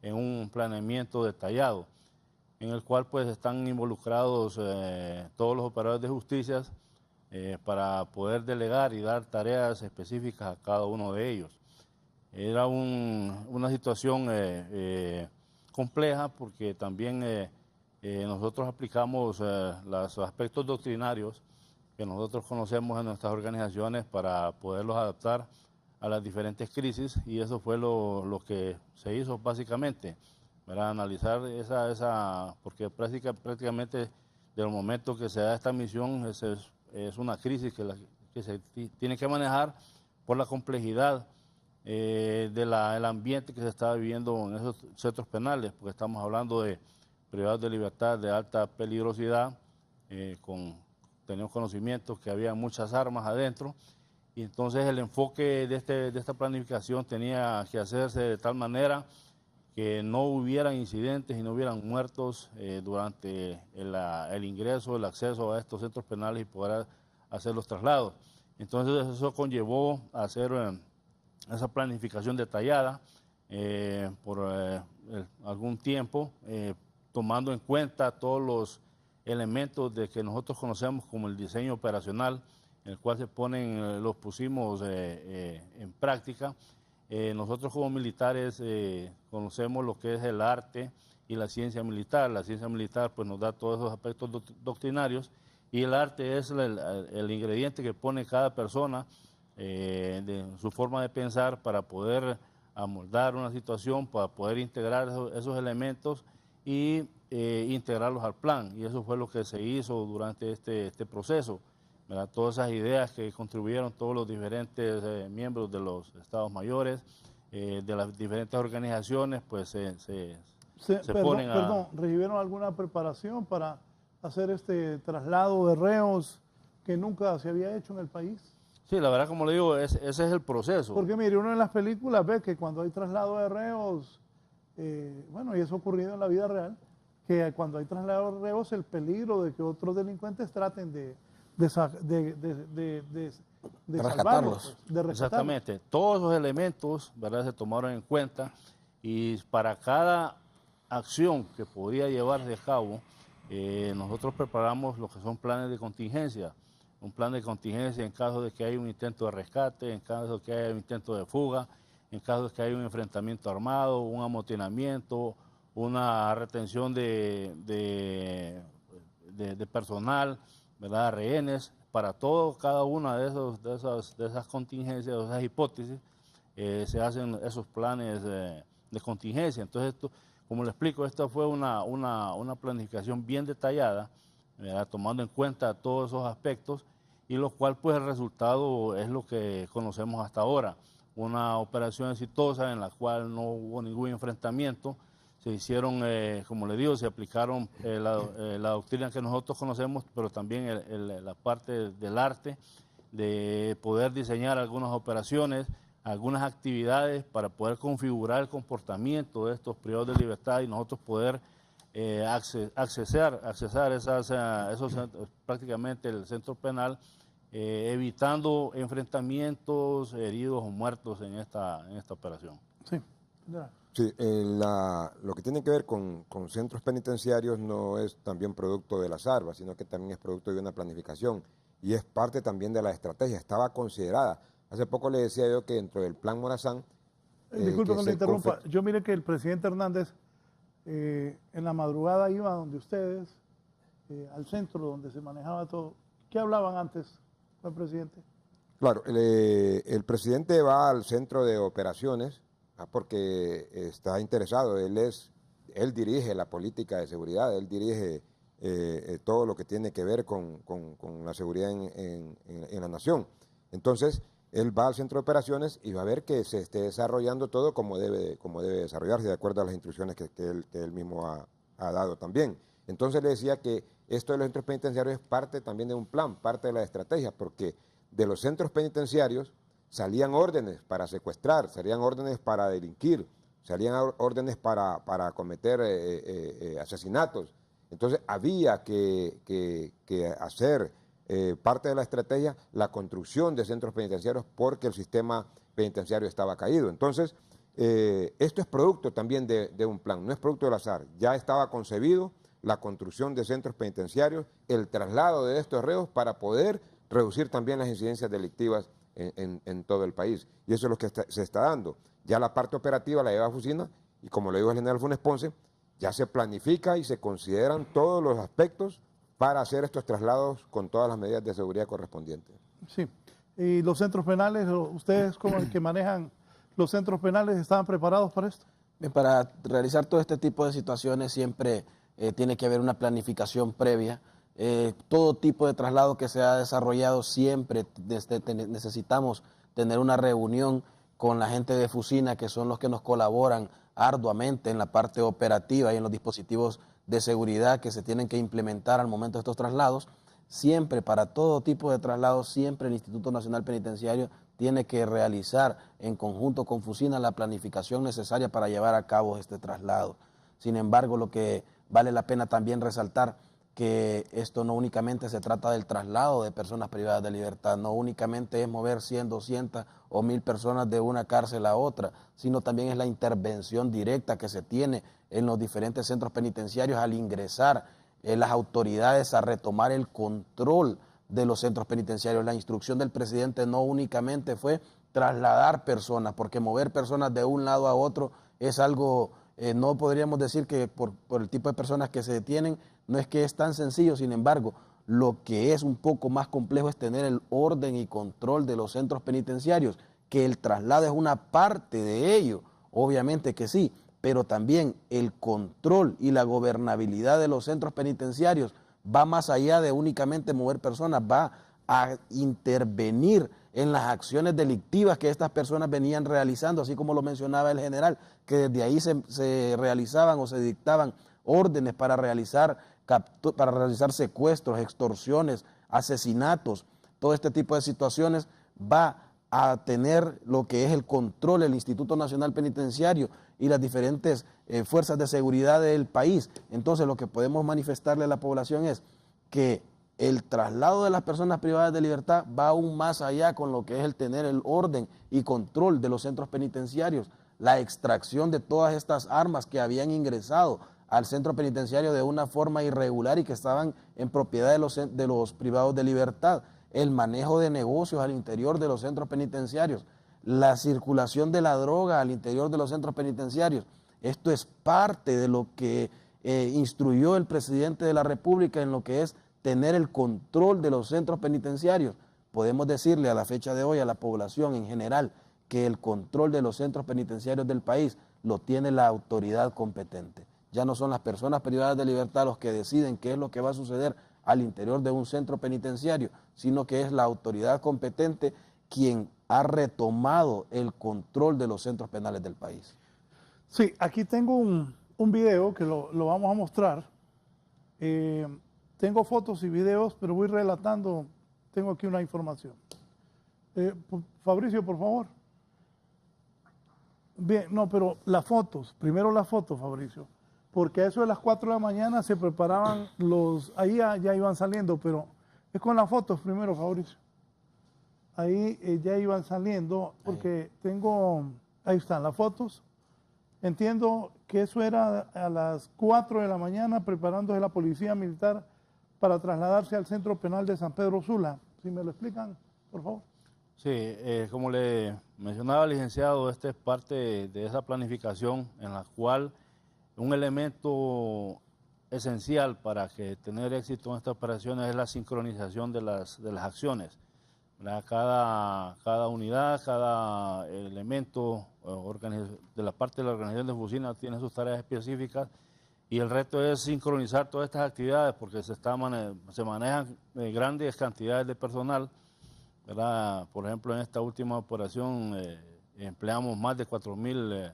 en un planeamiento detallado, en el cual pues están involucrados todos los operadores de justicia para poder delegar y dar tareas específicas a cada uno de ellos. Era una situación compleja porque también nosotros aplicamos los aspectos doctrinarios que nosotros conocemos en nuestras organizaciones para poderlos adaptar a las diferentes crisis, y eso fue lo que se hizo básicamente, para analizar porque prácticamente del momento que se da esta misión es una crisis que se tiene que manejar por la complejidad del ambiente que se estaba viviendo en esos centros penales, porque estamos hablando de privados de libertad de alta peligrosidad, tenemos conocimiento que había muchas armas adentro, y entonces el enfoque de esta planificación tenía que hacerse de tal manera que no hubieran incidentes y no hubieran muertos durante el ingreso, el acceso a estos centros penales y poder hacer los traslados. Entonces eso conllevó a hacer esa planificación detallada por algún tiempo, tomando en cuenta todos los elementos de que nosotros conocemos como el diseño operacional, el cual los pusimos en práctica. Nosotros como militares conocemos lo que es el arte y la ciencia militar. La ciencia militar pues nos da todos esos aspectos doctrinarios, y el arte es el ingrediente que pone cada persona de su forma de pensar para poder amoldar una situación, para poder integrar esos elementos y integrarlos al plan. Y eso fue lo que se hizo durante este proceso, ¿verdad? Todas esas ideas que contribuyeron todos los diferentes miembros de los estados mayores, de las diferentes organizaciones, pues se ponen a... Perdón, ¿recibieron alguna preparación para hacer este traslado de reos que nunca se había hecho en el país? Sí, la verdad, como le digo, ese es el proceso. Porque mire, uno en las películas ve que cuando hay traslado de reos, bueno, y eso ha ocurrido en la vida real, que cuando hay traslado de reos, el peligro de que otros delincuentes traten de rescatarlos. Exactamente. Todos esos elementos, ¿verdad?, se tomaron en cuenta, y para cada acción que podía llevarse a cabo, nosotros preparamos lo que son planes de contingencia. Un plan de contingencia en caso de que haya un intento de rescate, en caso de que haya un intento de fuga, en caso de que haya un enfrentamiento armado, un amotinamiento, una retención de personal, ¿verdad?, rehenes. Para cada una de esas contingencias, de esas hipótesis, se hacen esos planes de contingencia. Entonces, como le explico, esta fue una planificación bien detallada, ¿verdad?, tomando en cuenta todos esos aspectos, y lo cual pues el resultado es lo que conocemos hasta ahora, una operación exitosa en la cual no hubo ningún enfrentamiento. Se hicieron, como le digo, se aplicaron la doctrina que nosotros conocemos, pero también la parte del arte, de poder diseñar algunas operaciones, algunas actividades para poder configurar el comportamiento de estos privados de libertad, y nosotros poder accesar esos prácticamente el centro penal, evitando enfrentamientos, heridos o muertos en esta operación. Sí. Sí, lo que tiene que ver con centros penitenciarios no es también producto del azar, sino que también es producto de una planificación, y es parte también de la estrategia, estaba considerada. Hace poco le decía yo que dentro del plan Morazán... disculpe que le interrumpa, yo mire que el presidente Hernández en la madrugada iba donde ustedes, al centro donde se manejaba todo. ¿Qué hablaban antes con el presidente? Claro, el presidente va al centro de operaciones porque está interesado, él dirige la política de seguridad, él dirige todo lo que tiene que ver con la seguridad en la nación. Entonces, él va al centro de operaciones y va a ver que se esté desarrollando todo como debe desarrollarse, de acuerdo a las instrucciones que él mismo ha dado también. Entonces le decía que esto de los centros penitenciarios es parte también de un plan, parte de la estrategia, porque de los centros penitenciarios salían órdenes para secuestrar, salían órdenes para delinquir, salían órdenes para cometer asesinatos. Entonces había que hacer parte de la estrategia, la construcción de centros penitenciarios, porque el sistema penitenciario estaba caído. Entonces, esto es producto también de un plan, no es producto del azar. Ya estaba concebido la construcción de centros penitenciarios, el traslado de estos reos para poder reducir también las incidencias delictivas en todo el país. Y eso es lo que se está dando. Ya la parte operativa la lleva Fusina y como lo dijo el general Funes Ponce, ya se planifica y se consideran todos los aspectos para hacer estos traslados con todas las medidas de seguridad correspondientes. Sí. ¿Y los centros penales, ustedes como el que manejan los centros penales, estaban preparados para esto? Bien, para realizar todo este tipo de situaciones siempre tiene que haber una planificación previa. Todo tipo de traslado que se ha desarrollado siempre necesitamos tener una reunión con la gente de Fusina, que son los que nos colaboran arduamente en la parte operativa y en los dispositivos de seguridad que se tienen que implementar al momento de estos traslados. Siempre, para todo tipo de traslados, siempre el Instituto Nacional Penitenciario tiene que realizar en conjunto con Fusina la planificación necesaria para llevar a cabo este traslado. Sin embargo, lo que vale la pena también resaltar que esto no únicamente se trata del traslado de personas privadas de libertad, no únicamente es mover 100, 200 o 1000 personas de una cárcel a otra, sino también es la intervención directa que se tiene en los diferentes centros penitenciarios al ingresar las autoridades a retomar el control de los centros penitenciarios. La instrucción del presidente no únicamente fue trasladar personas, porque mover personas de un lado a otro es algo, no podríamos decir que por el tipo de personas que se detienen, no es que es tan sencillo. Sin embargo, lo que es un poco más complejo es tener el orden y control de los centros penitenciarios, que el traslado es una parte de ello, obviamente que sí, pero también el control y la gobernabilidad de los centros penitenciarios va más allá de únicamente mover personas, va a intervenir en las acciones delictivas que estas personas venían realizando, así como lo mencionaba el general, que desde ahí se realizaban o se dictaban órdenes para realizar secuestros, extorsiones, asesinatos. Todo este tipo de situaciones va a tener lo que es el control del Instituto Nacional Penitenciario y las diferentes fuerzas de seguridad del país. Entonces, lo que podemos manifestarle a la población es que el traslado de las personas privadas de libertad va aún más allá con lo que es el tener el orden y control de los centros penitenciarios, la extracción de todas estas armas que habían ingresado al centro penitenciario de una forma irregular y que estaban en propiedad de los privados de libertad, el manejo de negocios al interior de los centros penitenciarios, la circulación de la droga al interior de los centros penitenciarios. Esto es parte de lo que instruyó el presidente de la República en lo que es tener el control de los centros penitenciarios. Podemos decirle a la fecha de hoy a la población en general que el control de los centros penitenciarios del país lo tiene la autoridad competente. Ya no son las personas privadas de libertad los que deciden qué es lo que va a suceder al interior de un centro penitenciario, sino que es la autoridad competente quien ha retomado el control de los centros penales del país. Sí, aquí tengo un video que lo vamos a mostrar. Tengo fotos y videos, pero voy relatando, tengo aquí una información. Fabricio, por favor. Bien, no, pero las fotos, primero las fotos, Fabricio, porque a eso de las 4 de la mañana se preparaban ahí ya iban saliendo, pero es con las fotos primero, Fabricio. Ahí ya iban saliendo, porque ahí están las fotos. Entiendo que eso era a las 4 de la mañana preparándose la policía militar para trasladarse al centro penal de San Pedro Sula. Si me lo explican, por favor. Sí, como le mencionaba el licenciado, esta es parte de esa planificación en la cual un elemento esencial para tener éxito en estas operaciones es la sincronización de las acciones. Cada unidad, cada elemento de la parte de la organización de Fusina tiene sus tareas específicas y el reto es sincronizar todas estas actividades porque se manejan grandes cantidades de personal, ¿verdad? Por ejemplo, en esta última operación empleamos más de 4.000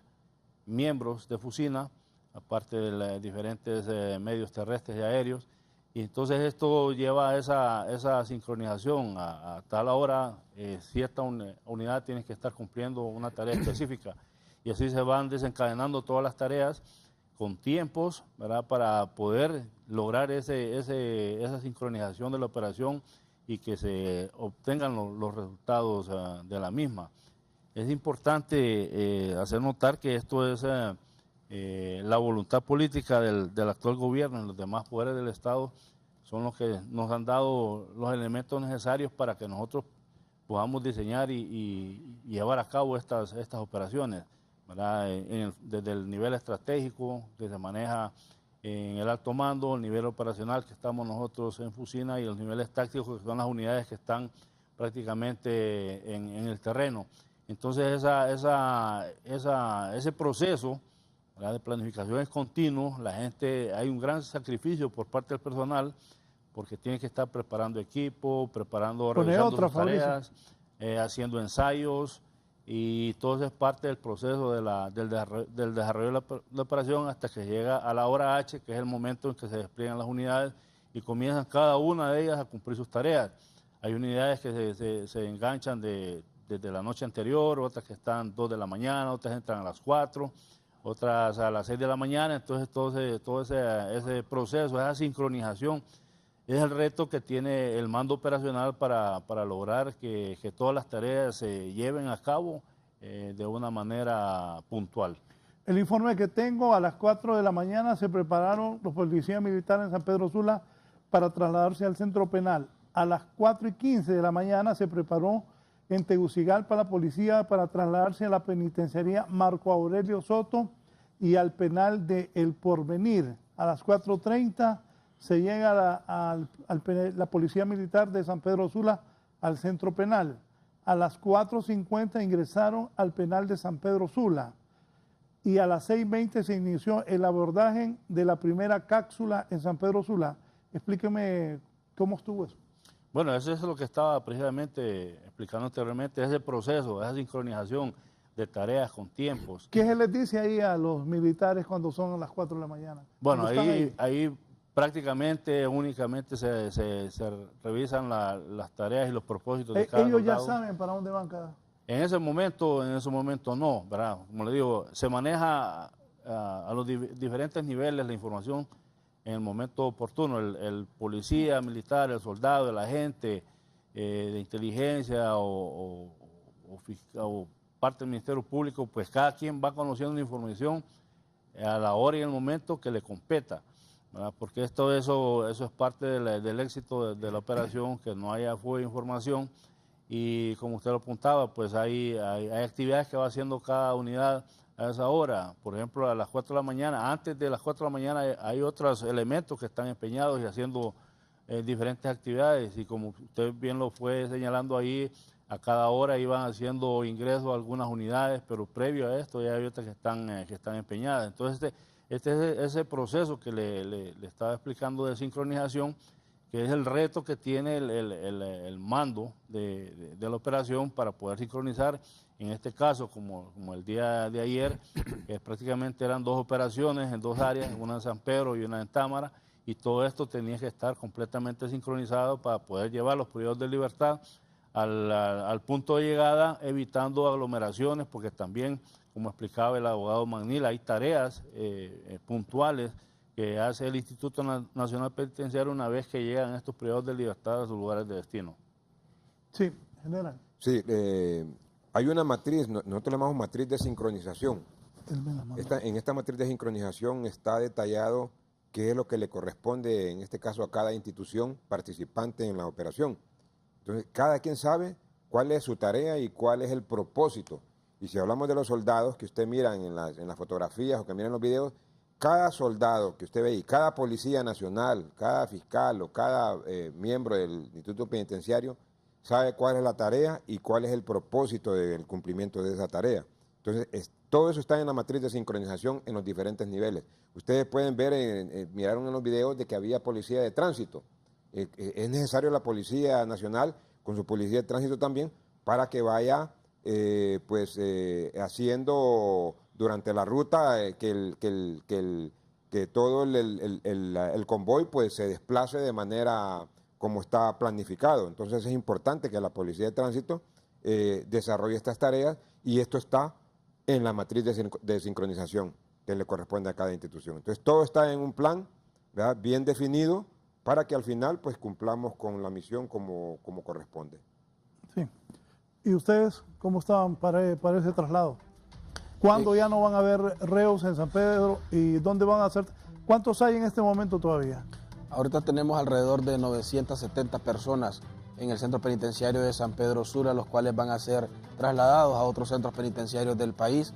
miembros de Fusina, aparte de los diferentes medios terrestres y aéreos. Y entonces esto lleva a esa sincronización. A tal hora, cierta unidad tiene que estar cumpliendo una tarea específica. Y así se van desencadenando todas las tareas con tiempos, ¿verdad? Para poder lograr esa sincronización de la operación y que se obtengan los resultados de la misma. Es importante hacer notar que esto es la voluntad política del actual gobierno y los demás poderes del Estado son los que nos han dado los elementos necesarios para que nosotros podamos diseñar y llevar a cabo estas operaciones, ¿verdad? Desde el nivel estratégico que se maneja en el alto mando, el nivel operacional que estamos nosotros en Fusina y los niveles tácticos que son las unidades que están prácticamente en el terreno. Entonces ese proceso, ¿verdad?, de planificación es continuo. Hay un gran sacrificio por parte del personal porque tiene que estar preparando equipo, revisando sus tareas, haciendo ensayos, y todo eso es parte del proceso del desarrollo de la operación hasta que llega a la hora H, que es el momento en que se despliegan las unidades y comienzan cada una de ellas a cumplir sus tareas. Hay unidades que se enganchan desde la noche anterior, otras que están 2 de la mañana, otras entran a las 4, otras a las 6 de la mañana. Entonces todo ese proceso, esa sincronización, es el reto que tiene el mando operacional para lograr que todas las tareas se lleven a cabo de una manera puntual. El informe que tengo, a las 4 de la mañana se prepararon los policías militares en San Pedro Sula para trasladarse al centro penal. A las 4:15 de la mañana se preparó en Tegucigalpa la policía para trasladarse a la penitenciaría Marco Aurelio Soto y al penal de El Porvenir. A las 4:30 se llega la Policía Militar de San Pedro Sula al centro penal. A las 4:50 ingresaron al penal de San Pedro Sula y a las 6:20 se inició el abordaje de la primera cápsula en San Pedro Sula. Explíqueme cómo estuvo eso. Bueno, eso es lo que estaba precisamente explicando anteriormente, ese proceso, esa sincronización de tareas con tiempos. ¿Qué se les dice ahí a los militares cuando son a las 4 de la mañana? Bueno, ahí prácticamente únicamente se revisan las tareas y los propósitos de cada ellos soldado. ya saben para dónde van cada. En ese momento no, ¿verdad? Como le digo, se maneja a los diferentes niveles la información en el momento oportuno. El policía militar, el soldado, el agente de inteligencia o parte del Ministerio Público, pues cada quien va conociendo la información a la hora y el momento que le competa, ¿verdad? Porque eso es parte del éxito de la operación, que no haya fuga de información. Y como usted lo apuntaba, pues hay actividades que va haciendo cada unidad a esa hora. Por ejemplo, a las 4 de la mañana, antes de las 4 de la mañana hay otros elementos que están empeñados y haciendo diferentes actividades. Y como usted bien lo fue señalando ahí, a cada hora iban haciendo ingresos a algunas unidades, pero previo a esto ya hay otras que están empeñadas. Entonces, este es ese proceso que le estaba explicando de sincronización, que es el reto que tiene el mando de la operación para poder sincronizar. En este caso, como el día de ayer, que prácticamente eran 2 operaciones en 2 áreas, una en San Pedro y una en Támara, y todo esto tenía que estar completamente sincronizado para poder llevar los privados de libertad al punto de llegada, evitando aglomeraciones, porque también, como explicaba el abogado Magnil, hay tareas puntuales que hace el Instituto Nacional Penitenciario una vez que llegan estos privados de libertad a sus lugares de destino. Sí, general. Sí, hay una matriz, nosotros le llamamos matriz de sincronización. En esta matriz de sincronización está detallado qué es lo que le corresponde, en este caso, a cada institución participante en la operación. Entonces, cada quien sabe cuál es su tarea y cuál es el propósito. Y si hablamos de los soldados que usted mira en las fotografías o que miran los videos, cada soldado que usted ve y cada policía nacional, cada fiscal o cada miembro del Instituto Penitenciario sabe cuál es la tarea y cuál es el propósito del cumplimiento de esa tarea. Entonces, todo eso está en la matriz de sincronización en los diferentes niveles. Ustedes pueden ver, miraron en los videos de que había policía de tránsito. Es necesario la Policía Nacional con su policía de tránsito también para que vaya haciendo durante la ruta que todo el convoy pues se desplace de manera como está planificado. Entonces es importante que la Policía de Tránsito desarrolle estas tareas, y esto está en la matriz de sincronización que le corresponde a cada institución. Entonces todo está en un plan, ¿verdad?, bien definido, para que al final pues cumplamos con la misión como corresponde. Sí. ¿Y ustedes cómo estaban para ese traslado? ¿Cuándo ya no van a haber reos en San Pedro y dónde van a hacer? ¿Cuántos hay en este momento todavía? Ahorita tenemos alrededor de 970 personas en el centro penitenciario de San Pedro Sula, los cuales van a ser trasladados a otros centros penitenciarios del país.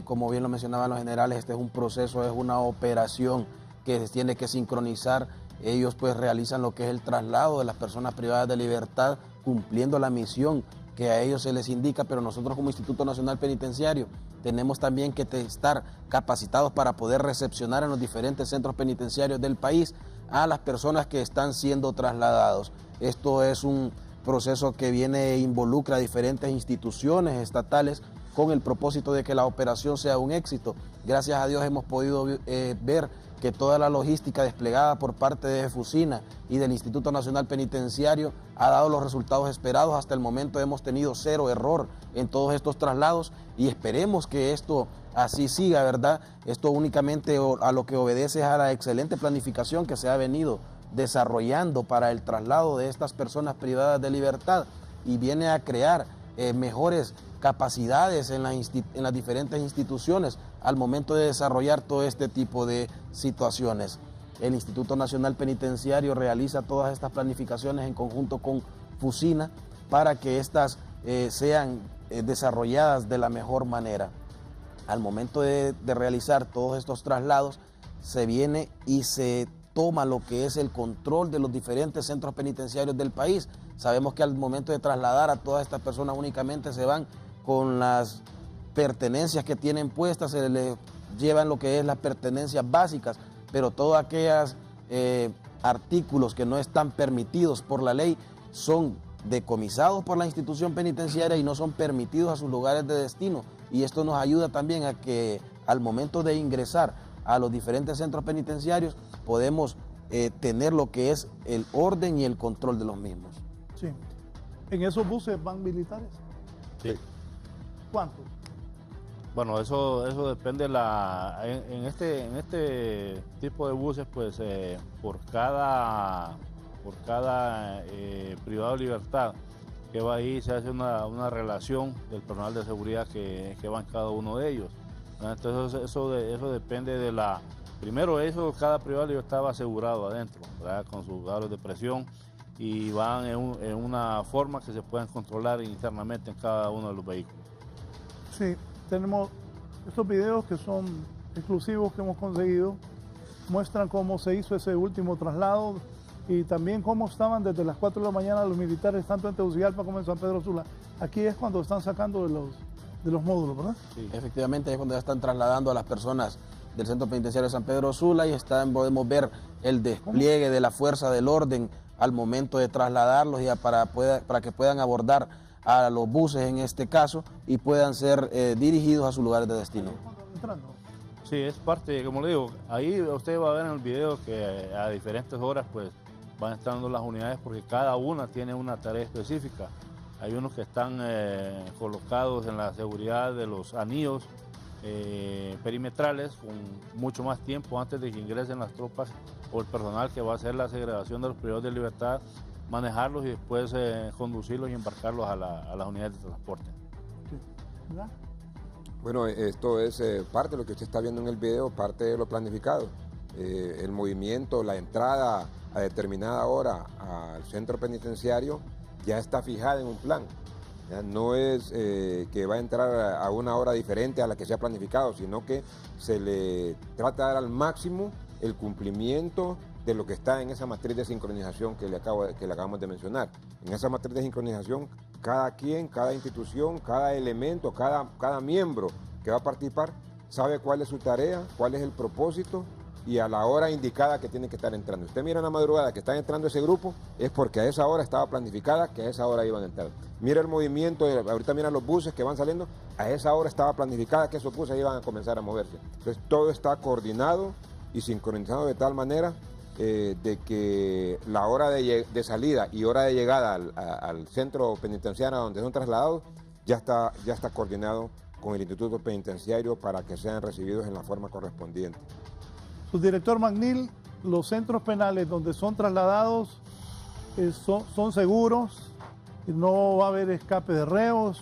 Como bien lo mencionaban los generales, este es un proceso, es una operación que se tiene que sincronizar. Ellos pues realizan lo que es el traslado de las personas privadas de libertad, cumpliendo la misión que a ellos se les indica, pero nosotros como Instituto Nacional Penitenciario tenemos también que estar capacitados para poder recepcionar en los diferentes centros penitenciarios del país a las personas que están siendo trasladados. Esto es un proceso que involucra a diferentes instituciones estatales con el propósito de que la operación sea un éxito. Gracias a Dios hemos podido ver que toda la logística desplegada por parte de Fusina y del Instituto Nacional Penitenciario ha dado los resultados esperados. Hasta el momento hemos tenido 0 error en todos estos traslados y esperemos que esto así siga, ¿verdad? Esto únicamente a lo que obedece es a la excelente planificación que se ha venido desarrollando para el traslado de estas personas privadas de libertad y viene a crear mejores capacidades en las diferentes instituciones al momento de desarrollar todo este tipo de situaciones. El Instituto Nacional Penitenciario realiza todas estas planificaciones en conjunto con Fusina para que éstas sean desarrolladas de la mejor manera. Al momento de realizar todos estos traslados, se viene y se toma lo que es el control de los diferentes centros penitenciarios del país. Sabemos que al momento de trasladar a todas estas personas únicamente se van con las pertenencias que tienen puestas, se les llevan lo que es las pertenencias básicas, pero todos aquellos artículos que no están permitidos por la ley son decomisados por la institución penitenciaria y no son permitidos a sus lugares de destino. Y esto nos ayuda también a que al momento de ingresar a los diferentes centros penitenciarios podemos tener lo que es el orden y el control de los mismos. Sí. ¿En esos buses van militares? Sí. ¿Cuántos? Bueno, eso depende en este tipo de buses, pues por cada privado de libertad que va ahí se hace una relación del personal de seguridad que va en cada uno de ellos. Entonces eso depende de primero cada privado de libertad va asegurado adentro, ¿verdad? Con sus aros de presión y van en una forma que se puedan controlar internamente en cada uno de los vehículos. Sí, tenemos estos videos que son exclusivos que hemos conseguido, muestran cómo se hizo ese último traslado y también cómo estaban desde las 4 de la mañana los militares, tanto en Tegucigalpa como en San Pedro Sula. Aquí es cuando están sacando de los módulos, ¿verdad? Sí, efectivamente es cuando ya están trasladando a las personas del Centro Penitenciario de San Pedro Sula y podemos ver el despliegue de la fuerza del orden al momento de trasladarlos ya para que puedan abordar a los buses en este caso y puedan ser dirigidos a sus lugares de destino. Sí, es parte, como le digo, ahí usted va a ver en el video que a diferentes horas pues van entrando las unidades porque cada una tiene una tarea específica. Hay unos que están colocados en la seguridad de los anillos perimetrales con mucho más tiempo antes de que ingresen las tropas o el personal que va a hacer la segregación de los privados de libertad, manejarlos y después conducirlos y embarcarlos a las unidades de transporte. ¿Verdad? Bueno, esto es parte de lo que usted está viendo en el video, parte de lo planificado. El movimiento, la entrada a determinada hora al centro penitenciario ya está fijada en un plan. Ya no es que va a entrar a una hora diferente a la que se ha planificado, sino que se le trata de dar al máximo el cumplimiento de lo que está en esa matriz de sincronización que le acabamos de mencionar. En esa matriz de sincronización, cada quien, cada institución, cada elemento, cada miembro que va a participar sabe cuál es su tarea, cuál es el propósito y a la hora indicada que tiene que estar entrando. Usted mira en la madrugada que está entrando ese grupo, es porque a esa hora estaba planificada que a esa hora iban a entrar. Mira el movimiento, ahorita mira los buses que van saliendo, a esa hora estaba planificada que esos buses iban a comenzar a moverse. Entonces todo está coordinado y sincronizado de tal manera de que la hora de salida y hora de llegada al centro penitenciario donde son trasladados ya está coordinado con el Instituto Penitenciario para que sean recibidos en la forma correspondiente. Subdirector Magnil, los centros penales donde son trasladados son seguros, no va a haber escape de reos.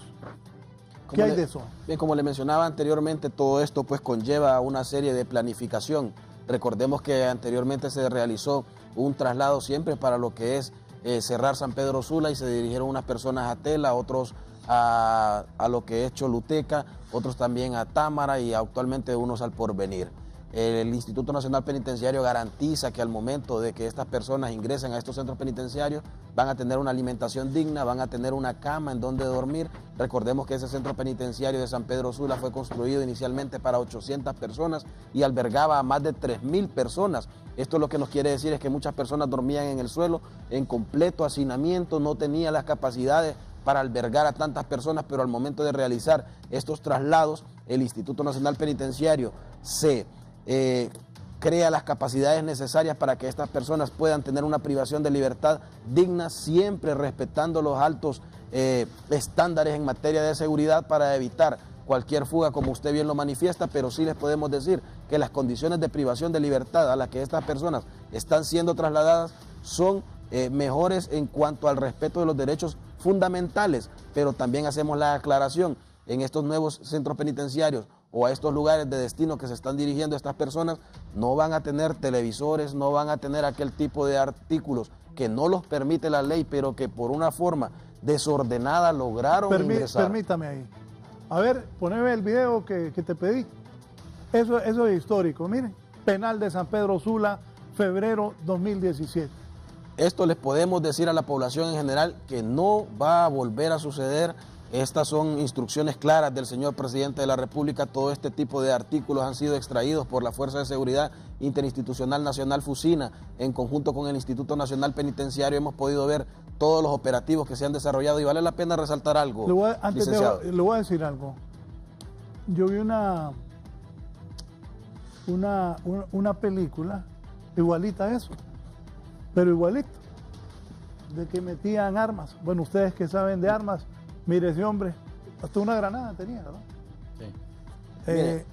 ¿Qué hay de eso? Bien, como le mencionaba anteriormente, todo esto pues conlleva una serie de planificación. Recordemos que anteriormente se realizó un traslado siempre para lo que es cerrar San Pedro Sula y se dirigieron unas personas a Tela, otros a lo que es Choluteca, otros también a Támara y actualmente unos al Porvenir. El Instituto Nacional Penitenciario garantiza que al momento de que estas personas ingresen a estos centros penitenciarios van a tener una alimentación digna, van a tener una cama en donde dormir. Recordemos que ese centro penitenciario de San Pedro Sula fue construido inicialmente para 800 personas y albergaba a más de 3.000 personas. Esto lo que nos quiere decir es que muchas personas dormían en el suelo en completo hacinamiento, no tenían las capacidades para albergar a tantas personas, pero al momento de realizar estos traslados, el Instituto Nacional Penitenciario se crea las capacidades necesarias para que estas personas puedan tener una privación de libertad digna, siempre respetando los altos estándares en materia de seguridad para evitar cualquier fuga, como usted bien lo manifiesta, pero sí les podemos decir que las condiciones de privación de libertad a las que estas personas están siendo trasladadas son mejores en cuanto al respeto de los derechos fundamentales, pero también hacemos la aclaración en estos nuevos centros penitenciarios o a estos lugares de destino que se están dirigiendo estas personas, no van a tener televisores, no van a tener aquel tipo de artículos que no los permite la ley, pero que por una forma desordenada lograron ingresar. Permítame ahí. A ver, poneme el video que te pedí. Eso es histórico. Miren, penal de San Pedro Sula, febrero 2017. Esto les podemos decir a la población en general que no va a volver a suceder. Estas son instrucciones claras del señor presidente de la República. Todo este tipo de artículos han sido extraídos por la Fuerza de Seguridad Interinstitucional Nacional Fusina. En conjunto con el Instituto Nacional Penitenciario hemos podido ver todos los operativos que se han desarrollado y vale la pena resaltar algo, licenciado. Le voy a decir algo. Yo vi una película igualita a eso, pero igualito, de que metían armas. Bueno, ustedes que saben de armas, mire ese hombre, hasta una granada tenía, ¿verdad? Sí.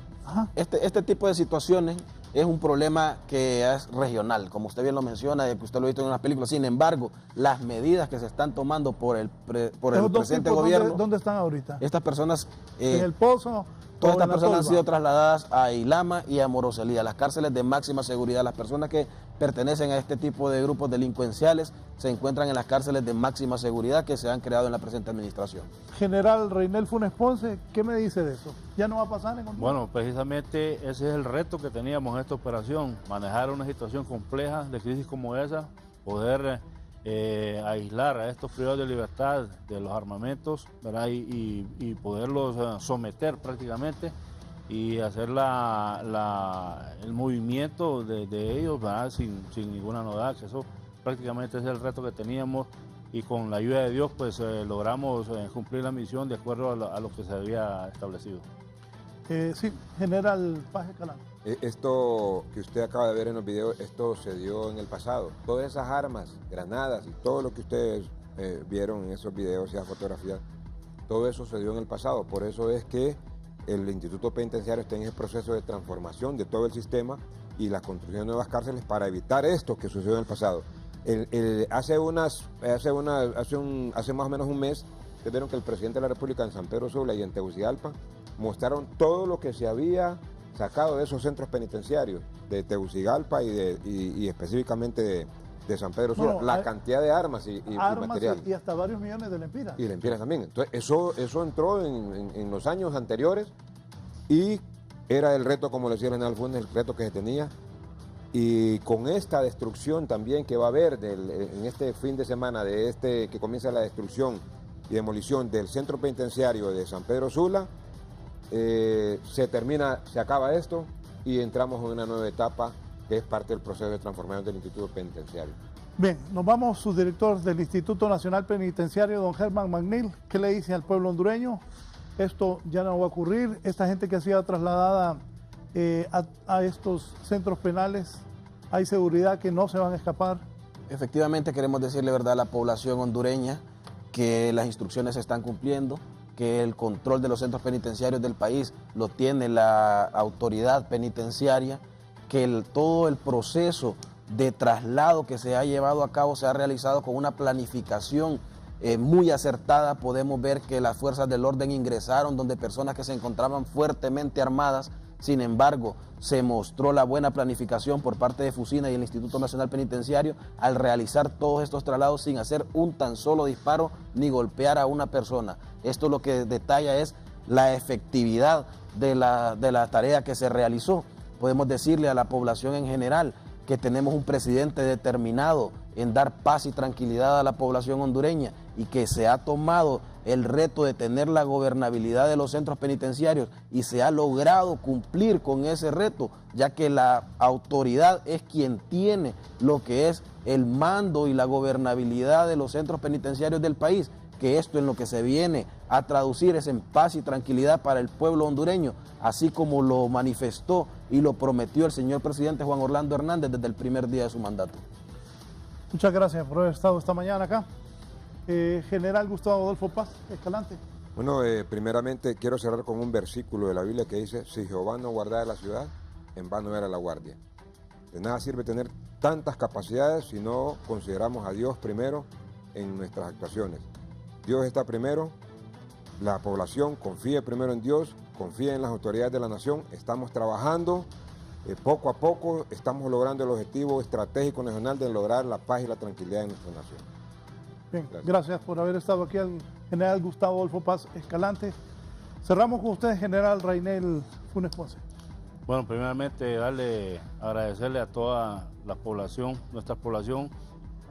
Este tipo de situaciones es un problema que es regional, como usted bien lo menciona, que usted lo ha visto en unas películas. Sin embargo, las medidas que se están tomando por el presente gobierno... ¿Dónde están ahorita? Estas personas... ¿En el Pozo? Todas estas personas han sido trasladadas a Ilama y a Moroselía, las cárceles de máxima seguridad. Las personas que pertenecen a este tipo de grupos delincuenciales se encuentran en las cárceles de máxima seguridad que se han creado en la presente administración. General Reinel Funes Ponce, ¿qué me dice de eso? ¿Ya no va a pasar en Honduras? Bueno, precisamente ese es el reto que teníamos en esta operación, manejar una situación compleja de crisis como esa, poder aislar a estos privados de libertad de los armamentos, ¿verdad? Y poderlos someter prácticamente y hacer el movimiento de ellos, ¿verdad? Sin ninguna novedad, que eso prácticamente es el reto que teníamos y con la ayuda de Dios pues logramos cumplir la misión de acuerdo a lo que se había establecido. Sí, General Paje Calán. Esto que usted acaba de ver en los videos, esto se dio en el pasado. Todas esas armas, granadas y todo lo que ustedes vieron en esos videos y esas fotografías, todo eso se dio en el pasado. Por eso es que el Instituto Penitenciario está en ese proceso de transformación de todo el sistema y la construcción de nuevas cárceles para evitar esto que sucedió en el pasado. Hace más o menos un mes, ustedes vieron que el presidente de la República en San Pedro Sula y en Tegucigalpa mostraron todo lo que se había sacado de esos centros penitenciarios, de Tegucigalpa y específicamente de San Pedro Sula, la cantidad de armas y material. Y hasta varios millones de lempiras. Y lempiras también. Entonces, eso entró en los años anteriores y era el reto, como le decía el general Funes, el reto que se tenía. Y con esta destrucción también que va a haber en este fin de semana, que comienza la destrucción y demolición del centro penitenciario de San Pedro Sula, se acaba esto y entramos en una nueva etapa que es parte del proceso de transformación del Instituto Penitenciario. Bien, nos vamos, subdirector del Instituto Nacional Penitenciario, don Germán Magnil. ¿Qué le dice al pueblo hondureño? Esto ya no va a ocurrir. Esta gente que ha sido trasladada a estos centros penales, ¿hay seguridad que no se van a escapar? Efectivamente, queremos decirle verdad a la población hondureña que las instrucciones se están cumpliendo, que el control de los centros penitenciarios del país lo tiene la autoridad penitenciaria, que todo el proceso de traslado que se ha llevado a cabo se ha realizado con una planificación muy acertada. Podemos ver que las fuerzas del orden ingresaron donde personas que se encontraban fuertemente armadas Sin embargo, se mostró la buena planificación por parte de Fusina y el Instituto Nacional Penitenciario al realizar todos estos traslados sin hacer un tan solo disparo ni golpear a una persona. Esto lo que detalla es la efectividad de la tarea que se realizó. Podemos decirle a la población en general que tenemos un presidente determinado en dar paz y tranquilidad a la población hondureña y que se ha tomado el reto de tener la gobernabilidad de los centros penitenciarios y se ha logrado cumplir con ese reto, ya que la autoridad es quien tiene lo que es el mando y la gobernabilidad de los centros penitenciarios del país, que esto en lo que se viene a traducir es en paz y tranquilidad para el pueblo hondureño, así como lo manifestó y lo prometió el señor presidente Juan Orlando Hernández desde el primer día de su mandato. Muchas gracias por haber estado esta mañana acá. General Gustavo Adolfo Paz Escalante. Bueno, primeramente quiero cerrar con un versículo de la Biblia que dice: si Jehová no guardara la ciudad, en vano era la guardia. De nada sirve tener tantas capacidades si no consideramos a Dios primero en nuestras actuaciones. Dios está primero, la población confía primero en Dios, confía en las autoridades de la nación, estamos trabajando, poco a poco estamos logrando el objetivo estratégico nacional de lograr la paz y la tranquilidad en nuestra nación. Bien, gracias por haber estado aquí al general Gustavo Adolfo Paz Escalante. Cerramos con usted, general Raynel Funes Ponce. Bueno, primeramente agradecerle a toda la población, nuestra población,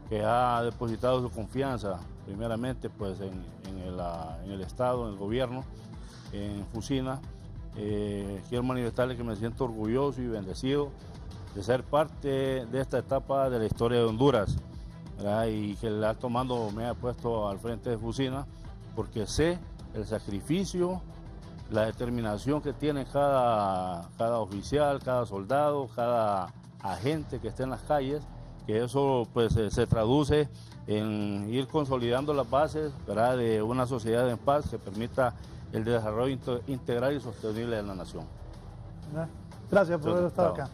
que ha depositado su confianza, primeramente pues en el Estado, en el gobierno, en Fusina. Quiero manifestarle que me siento orgulloso y bendecido de ser parte de esta etapa de la historia de Honduras, ¿verdad? Y que el alto mando me ha puesto al frente de Fusina porque sé el sacrificio, la determinación que tiene cada oficial, cada soldado, cada agente que esté en las calles, que eso pues se traduce en ir consolidando las bases, ¿verdad?, de una sociedad en paz que permita el desarrollo integral y sostenible de la nación. Gracias por haber estado acá.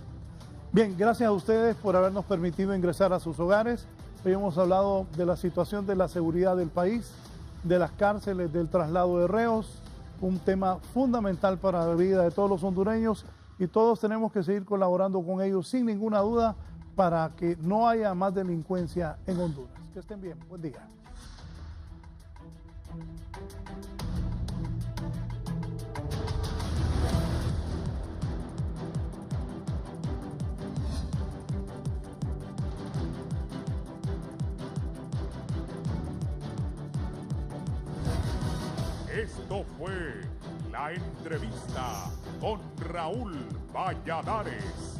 Bien, gracias a ustedes por habernos permitido ingresar a sus hogares. Hoy hemos hablado de la situación de la seguridad del país, de las cárceles, del traslado de reos, un tema fundamental para la vida de todos los hondureños y todos tenemos que seguir colaborando con ellos sin ninguna duda para que no haya más delincuencia en Honduras. Que estén bien. Buen día. Esto fue La Entrevista con Raúl Valladares.